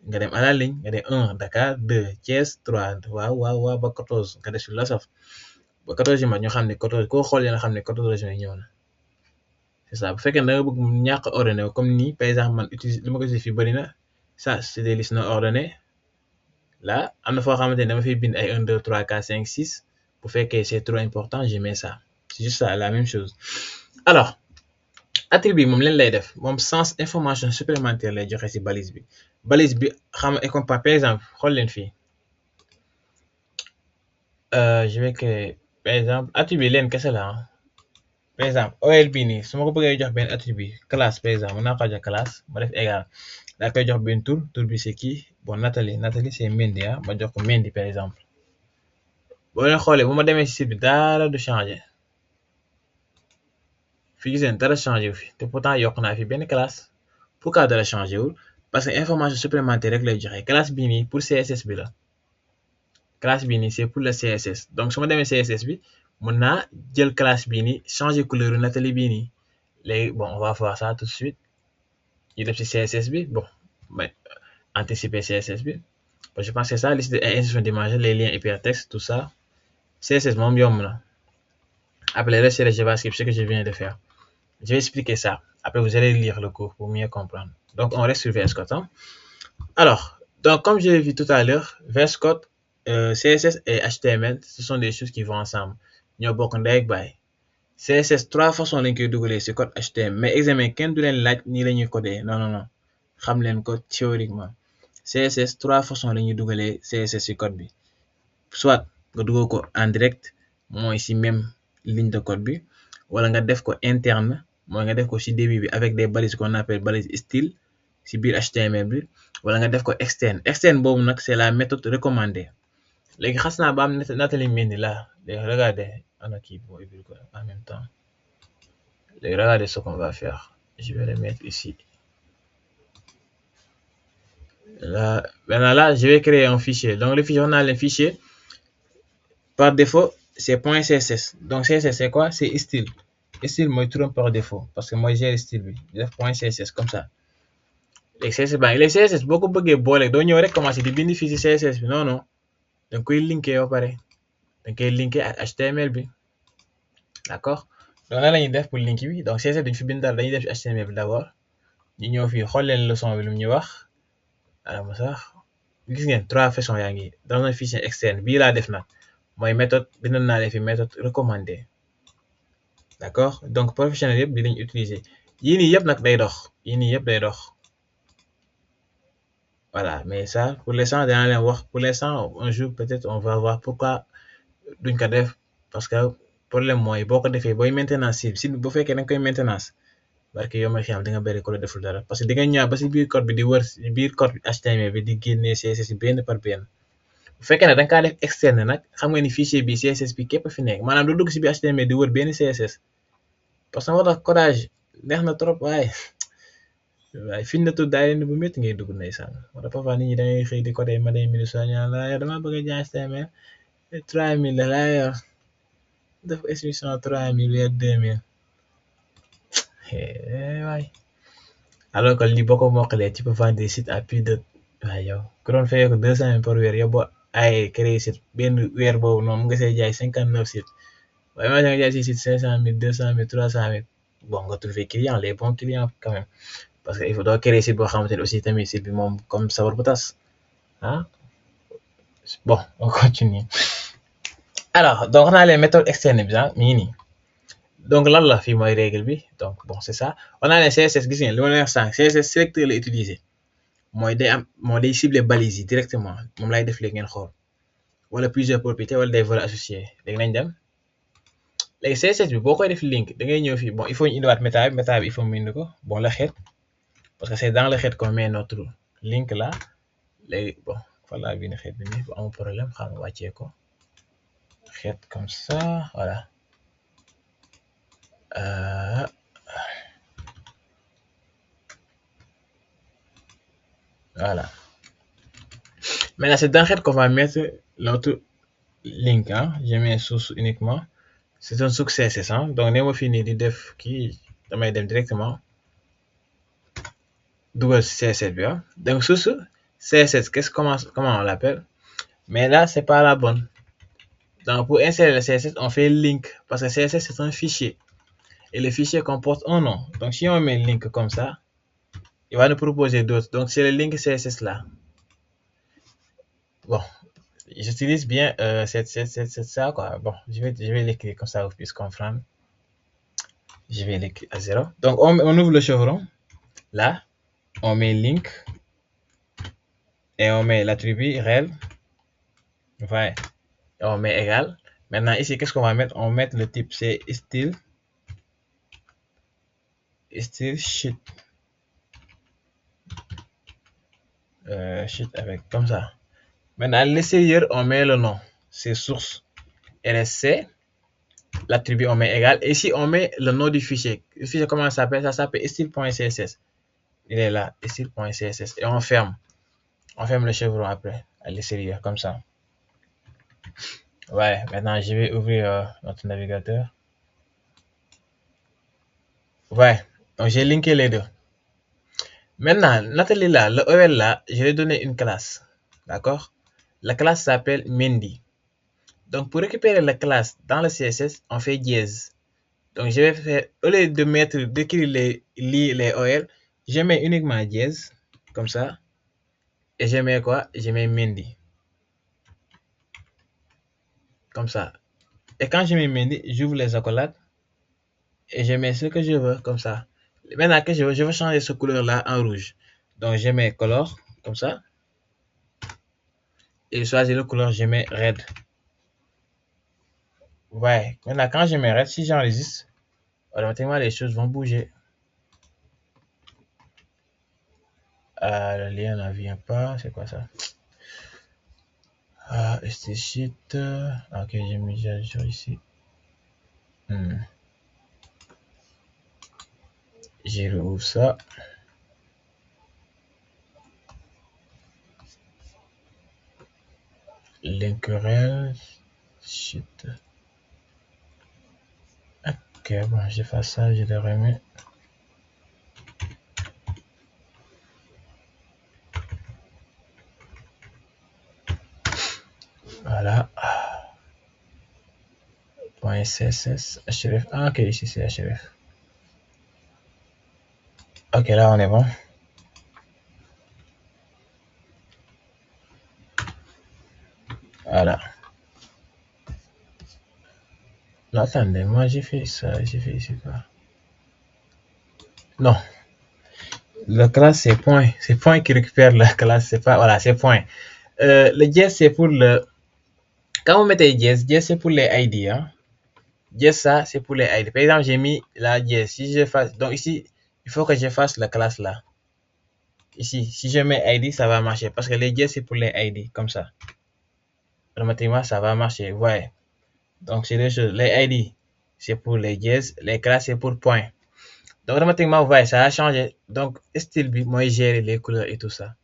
nga dem à la ligne, nga dem 1, Dakar, 2, Thiès, 3, waaw ba 14, nga def si la saf. Ba 14 yi ma ñu xam ne 14, koo xool nga xam ne 14 régions yi ñëw na. C'est ça. Bu fekkee ne da nga bëgg mu ñàkk ordonné comme nii, par exemple, man utilise li ma ko utiliser fii bëri na. Ça, c'est des listes non ordonnées. Là, am na foo xamante ne dama fiy bind ay 1, 2, 3, 4, 5, 6. Bu fekkee c'est trop important, je mets ça. C'est juste ça, la même chose. Alors, attribut moom leen lay def moom sens information supplémentaire lay joxe ci balise bi. Balise bi xam nga par exemple, xool leen fii. Je vais créer, par exemple, attribut leen kese la. Hein. Par exemple, OL bii nii su ma ko bëggee jox benn attribut classe par exemple, mën naa ko jox classe ma def égal. Daa koy jox benn tour bi c'est qui? Bon, Nathalie c'est Mendy. Hein? Ma jox ko Mendy par exemple. Boo leen xoolee bu ma demee ci site bi dara du changer. Fii gis ngeen dara changé wu fi te pourtant yokk naa fi benn classe pourquoi dara changé wul parce que information supplémentaire rek lay joxe classe bii nii pour CSS bi la classe bii nii c'est pour le CSS donc su ma demee CSS bi mën naa jël classe bii nii changer couleur Nathalie bii nii léegi bon on va voir ça tout de suite ñu def ci CSS bi bon mais anticiper CSS bi je pense que c'est ça liste d'instructions d'image les liens hypertextes tout ça CSS moom yomb na après le reste c'est le JavaScript ce que je viens de faire je vais expliquer ça après vous allez lire le cours pour mieux comprendre donc on reste sur VS Code hein? Alors donc comme je l'ai vu tout à l'heure VS Code CSS et HTML ce sont des choses qui vont ensemble ñoo bokk ndey ak baay CSS 3 façons lañ koy dugalee ci code HTML mais examen kenn du leen laaj nii la ñuy coder non xam leen ko théoriquement CSS 3 façons la ñuy dugalee CSS ci code bi soit nga dugal ko en direct mooy ci même ligne de code bi wala nga def ko interne mooy nga def ko ci début bi avec des balises qu'on appelle balises style ci biir HTML bi wala nga def ko externe boobu nag c'est la méthode recommandée léegi xas naa ba am Nathalie Mendy là regardez ana kii boo ubbil ko en même temps léegi regardez ce qu'on va faire je vais le mettre ici là maintenant là je vais créer un fichier donc le fichier on a le fichier par défaut c'est .css donc css c'est quoi c'est style mooy turam par défaut parce que mooy gérer style bi def .css comme ça léegi css baa ngi léegi css boo ko bëggee boole doo ñëw rek commencer di bind fii ci css bi non danga koy linker ba pare danga koy linker ak HTML bi d'accord donc nan la ñuy def pour link bi donc CSS duñ fi bind dara dañuy def ci HTML bi d'abord ñu ñëw fii xool leen leçon bi lu mu ñu wax alama sax gis ngeen 3 façons yaa ngi dans un fichier externe bii laa def nag mooy méthode bindoon naa leen fi méthode recommandée d'accord donc professionnel yëpp bi lañ utiliser yii nii yëpp nag day dox voilà mais ça pour l'instant danaa leen wax pour l'instant un jour peut-être on va voir pourquoi duñ ko def parce que problème mooy boo ko defee booy maintenance site bu fekkee da nga koy maintenance parce que yow ma xam di nga bëri ko la deful dara parce que di nga ñëw ba ci biir code bi di wër ci biir code HTML bi di génnee CSS benn par benn bu fekkee ne da nga kaa def externe nag xam nga ni fichier bi CSS bi képp fi nekk maanaam du dugg ci biir HTML di wër benn CSS parce que moo tax codage neex na trop waaye fiñ na tudd daay bu métti ngay dugg ndeysaan moo tax parfois nit ñi da ngay xëy di coder ma day mili so ñaan la dama bëgg a jaay HTML 3000 la laa yor def extension 3000 weer 2000 waay alors que lii boo ko mokkalee tu peux vendre des sites à plus de waaye yow ku doon fayee ko 200 000 par weer yow boo ay créer site benn weer boobu noonu nga see jaay 59 sites waaye ma nga jaay si site 500 000 200 000 300 000 bon nga trouver client les bons clients quand même parce que il faut doo créer site boo xamante ne aussi tamit site bi moom comme sabar bu tas ah bon on continue alors donc on a les méthodes externes bi mi ngi nii donc lan la fii mooy règle bi donc bon c'est ça on a les CSS gis ngeen li ma leen wax sànq CSS sélecteur la utiliser mooy day cibler balises yi directement moom lay def léegi ngeen xool wala plusieurs propriétés wala des volets associés léegi nañ dem léegi CSS bi boo koy def link da ngay ñëw fii bon il faut ñu indiwaat méta bi il faut mu indi ko bon le head parce que c'est dans le head qu'on met notre link là léegi bon voilà bi ne head bi nii bu amul problème xam nga wàccee ko head comme ça voilà voilà maintenant c'est dans head qu'on va mettre notre link je mets source uniquement c'est un source CSS donc ne ma fii nii di def kii damay dem directement dugal CSS bi donc source CSS comment on l'appelle mais là c'est pas la bonne donc pour insérer le CSS on fait link parce que CSS c'est un fichier et le fichier comporte un nom donc si on met link comme ça il va nous proposer d'autres donc c'est le link CSS là bon j'utilise bien c'est ça quoi bon je vais l'écrire comme ça vous puissiez comprendre je vais l'écrire à 0 donc on ouvre le chevron là on met link et on met l'attribut rel voilà et on met égal maintenant ici qu'est-ce qu'on va mettre on va mettre le type c'est style sheet sheet avec comme ça maintenant à l'extérieur on met le nom c'est source rsc l'attribut on met égal et ici on met le nom du fichier le fichier comment ça s'appelle style.css il est là, ici, point CSS. Et on ferme le chevron après, à l'extérieur, comme ça. Ouais, maintenant je vais ouvrir notre navigateur. Ouais, donc j'ai linké les deux. Maintenant, Nathalie là, le OL là, je vais donner une classe. D'accord? La classe s'appelle Mendy. Donc pour récupérer la classe dans le CSS, on fait dièse. Donc je vais faire, au lieu de mettre, d'écrire les OL, je mets uniquement dièse, comme ça. Et je mets quoi? Je mets Mendy. Comme ça. Et quand je mets Mendy, j'ouvre les accolades. Et je mets ce que je veux, comme ça. Maintenant que je veux changer ce couleur-là en rouge. Donc je mets color, comme ça. Et je choisis le couleur, je mets red. Ouais, maintenant quand je mets red, si j'enregistre, automatiquement les choses vont bouger. Le lien n'en vient pas, c'est quoi ça? Este sheet. Ok, j'ai mis à jour ici. J'ai rouvre ça. Linkerel. Shit. Ok, bon, j'efface ça, je le remets. Voilà. Point CSS, href. Ah, ok, ici c'est href. Ok, là on est bon. Voilà. Non, attendez, moi j'ai fait ça, j'ai fait ici quoi? Non. La classe c'est point. C'est point qui récupère la classe, c'est pas. Voilà, c'est point. Le dièse c'est pour le. Quand vous mettez dièse c'est pour les ID. Hein. Dièse ça, c'est pour les ID. Par exemple, j'ai mis la dièse. Si je fasse. Donc ici, il faut que je fasse la classe là. Ici, si je mets ID, ça va marcher. Parce que les dièses c'est pour les ID, comme ça. Automatiquement, ça va marcher. Ouais. Donc c'est deux choses. Les ID, c'est pour les dièses. Les classes, c'est pour point. Donc automatiquement, vous voyez, ça a changé. Donc, style bi, moi, gérer les couleurs et tout ça.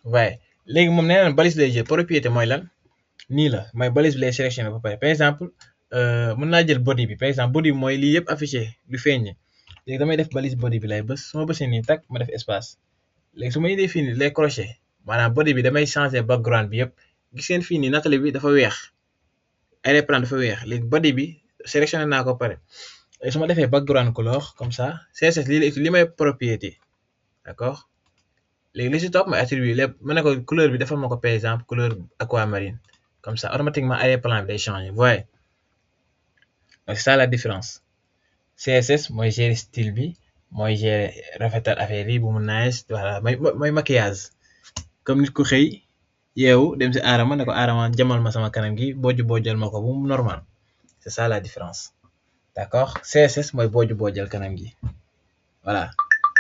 Ouais. Léegi moom nee na balise lay jël propriété mooy lan nii la mooy balise bi lay sélectionné ba pare par exemple mën naa jël body bi par exemple body bi mooy lii yëpp affiché lu feeñ léegi damay def balise body bi lay bës su ma bësee nii tak ma def espace léegi su ma indee fii nii les crochets maanaam body bi damay changer background bi yëpp gis ngeen fii nii Nathalie bi dafa weex ay reprendre dafa weex léegi body bi sélectionné naa ko pare léegi su ma defee background couleur comme ça CSS li may propriété d'accord léegi li si topp mooy attribut lépp ma ne ko couleur bi defal ma ko par exemple couleur aquamarine comme ça automatiquement arrière-plan bi day changer vous voyez donc c'est ça la différence CSS mooy gérer style bi mooy gérer rafetal affaire yi bu mu nice voilà mooy maquillage comme nit ku xëy yeewu dem si Adama ne ko Adama jamal ma sama kanam gi bojjal ma ko bu mu normal c'est ça la différence d'accord CSS mooy bojjal kanam gi voilà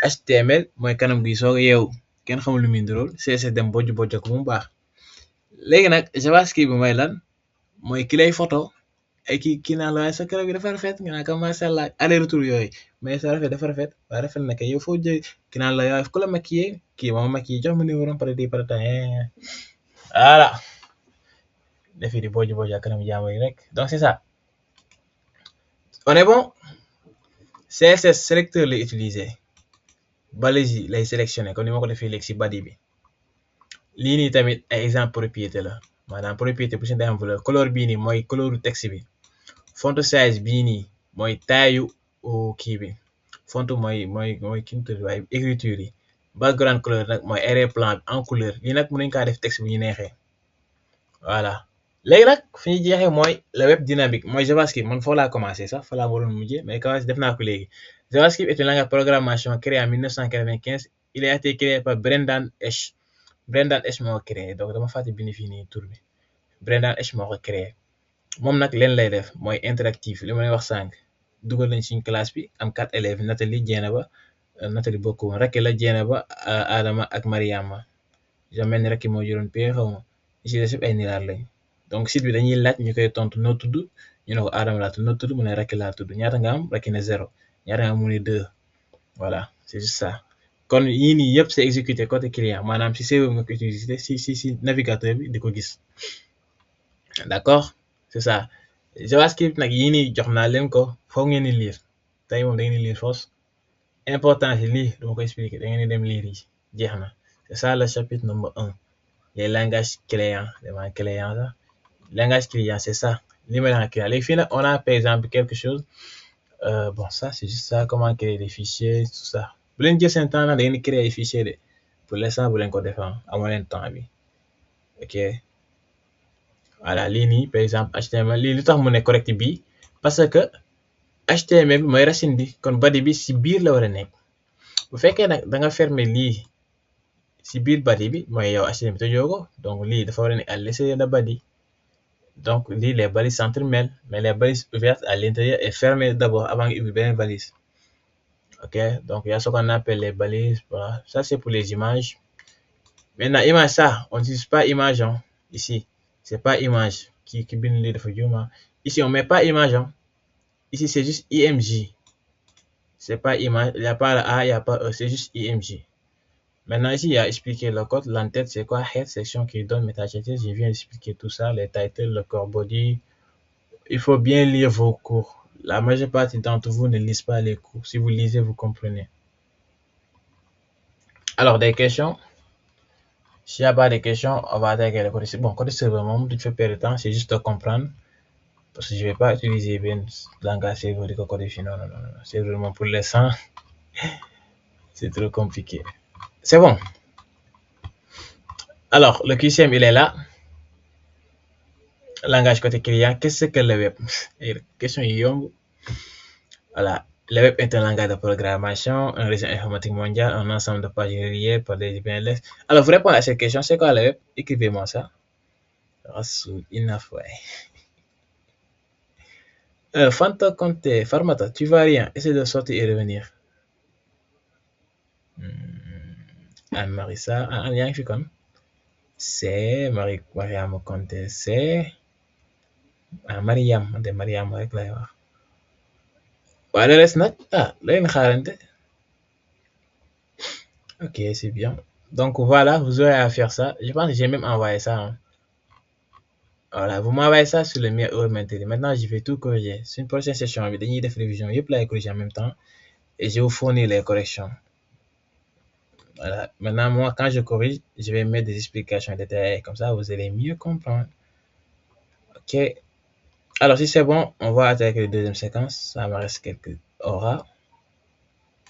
HTML mooy kanam gi soo yeewu kenn xamul lu muy ndurool CSS dem bojjal ko bu mu baax léegi nag JavaScript bi mooy lan mooy ki lay photo ay kii naan la waaye sa kanam gi dafa rafet nga naan ko macha allah aller retour yooyu mais sa rafet dafa rafet waaye rafet na kay yow foo jël ki naan la yow ku la maquillé kii moo maquillé jox ma numéro parati voilà defi di bojjal kanam jaamu yi rek donc c'est ça on est bon CSS sélecteur lay utiliser balise yi lay sélectionné comme ni ma ko defee léegi si body bi lii nii tamit ay exemple propriété la maanaam propriété bu si day am valeur couleur bii nii mooy couleur texte bi font size bii nii mooy taayu kii bi font mooy kii mu tudd waaye écriture yi background couleur nag mooy arrière-plan bi en couleur lii nag mën nañu kaa def texte bu ñu neexee voilà léegi nag fi ñu jeexee mooy le web dynamique mooy JavaScript man foo laa commencé sax fa laa waroon mujjee mais commencé def naa ko léegi JavaScript est un langage de programmation créé en 1995 il a été créé par Brendan Esch moo ko créé donc dama fàtte bind fii nii tur bi Brendan Esch moo ko créé moom nag leen lay def mooy interactif li ma lay wax sànq dugal nañ suñ classe bi am 4 élèves Nathalie Dieynaba Nathalie bokku woon Racky la Dieynaba Adama ak Mariama jo mel ni Racky moo juróon pee xaw ma si des yëpp ay nilaar lañ donc site bi dañuy laaj ñu koy tontu noo tudd ñu ne ko Adama laa tudd noo tudd mu ne Racky laa tudd ñaata nga am Racky ne 0 ñaata nga am mu ne 2 voilà c'est juste ça kon yii nii yëpp c'est exécuté côté client maanaam si serveur nga ko utiliser si navigateur bi di ko gis d'accord c'est ça JavaScript nag yii nii jox naa leen ko foog ngeen di lire tey moom da ngeen di lire force important si lii dama ko expliquer da ngeen di dem lire yi jeex na c'est ça le chapitre numéro 1 les langages clients ça langage client c'est ça li may wax client léegi fii nag on a par exemple quelque chose bon ça c'est juste ça comment créer des fichiers tout ça bu leen jël seen temps nag da ngeen di créer ay fichiers de pour l'instant bu leen ko defar amoo leen temps bi ok voilà lii nii par exemple HTML lii lu tax mu ne correct bii parce que HTML bi mooy racine bi kon body bi si biir la war a nekk bu fekkee nag da nga fermer lii si biir body bi mooy yow HTML bi tëjoo ko donc lii dafa war a nekk à l'extérieur de body donc lii les balises s'entremêlent mais les balises ouvertes à l'intérieur et fermées d'abord avant nga ubbi beneen balise ok donc il y a ce qu'on appelle les balises voilà ça c'est pour les images maintenant image ça on n'utilise pas image hein, ici c'est pas image qui bind lii dafa juum ici on met pas image hein. Ici c'est juste img c'est pas image il y a pas le a il y a pas e c'est juste img maintenant ici il y a expliqué le code l'entête c'est quoi head section qui donne metadata je viens d'expliquer tout ça les titles le core body il faut bien lire vos cours la majeure partie d'entre vous ne lisent pas les cours si vous lisez vous comprenez alors des questions s'il n'y a pas de questions on va attaquer le côté bon côté serveur moom du fait perdre de temps c'est juste de comprendre parce que je vais pas utiliser bien langage serveur de côté non c'est vraiment pour l'instant c'est trop compliqué c'est bon alors le QCM il est là langage côté client qu'est-ce que le web question yi yomb voilà le web est un langage de programmation un réseau informatique mondial un ensemble de pages reliées par des URL alors vous répondez à cette question c'est quoi le web écrivez-moi ça Rassoul Inafoué Fanta Conte Farmata tu vas rien essaie de sortir et revenir Anne-Marie Sarr yaa ngi fi kon c'est Mariama Conte c'est Mariam de Mariam rek lay wax waaye le reste nag leen xaarante ok c'est bien donc voilà vous aurez à faire ça je pense que j'ai même envoyé ça hein. Voilà vous m'envoyez ça sur le mail maintenant je vais tout corriger c'est une prochaine session bi dañuy def révision yëpp laay corriger en même temps et je vous fournis les corrections voilà maintenant moi quand je corrige je vais mettre des explications détaillées comme ça vous allez mieux comprendre ok alors si c'est bon on va attaquer la deuxième séquence ça me reste quelques auras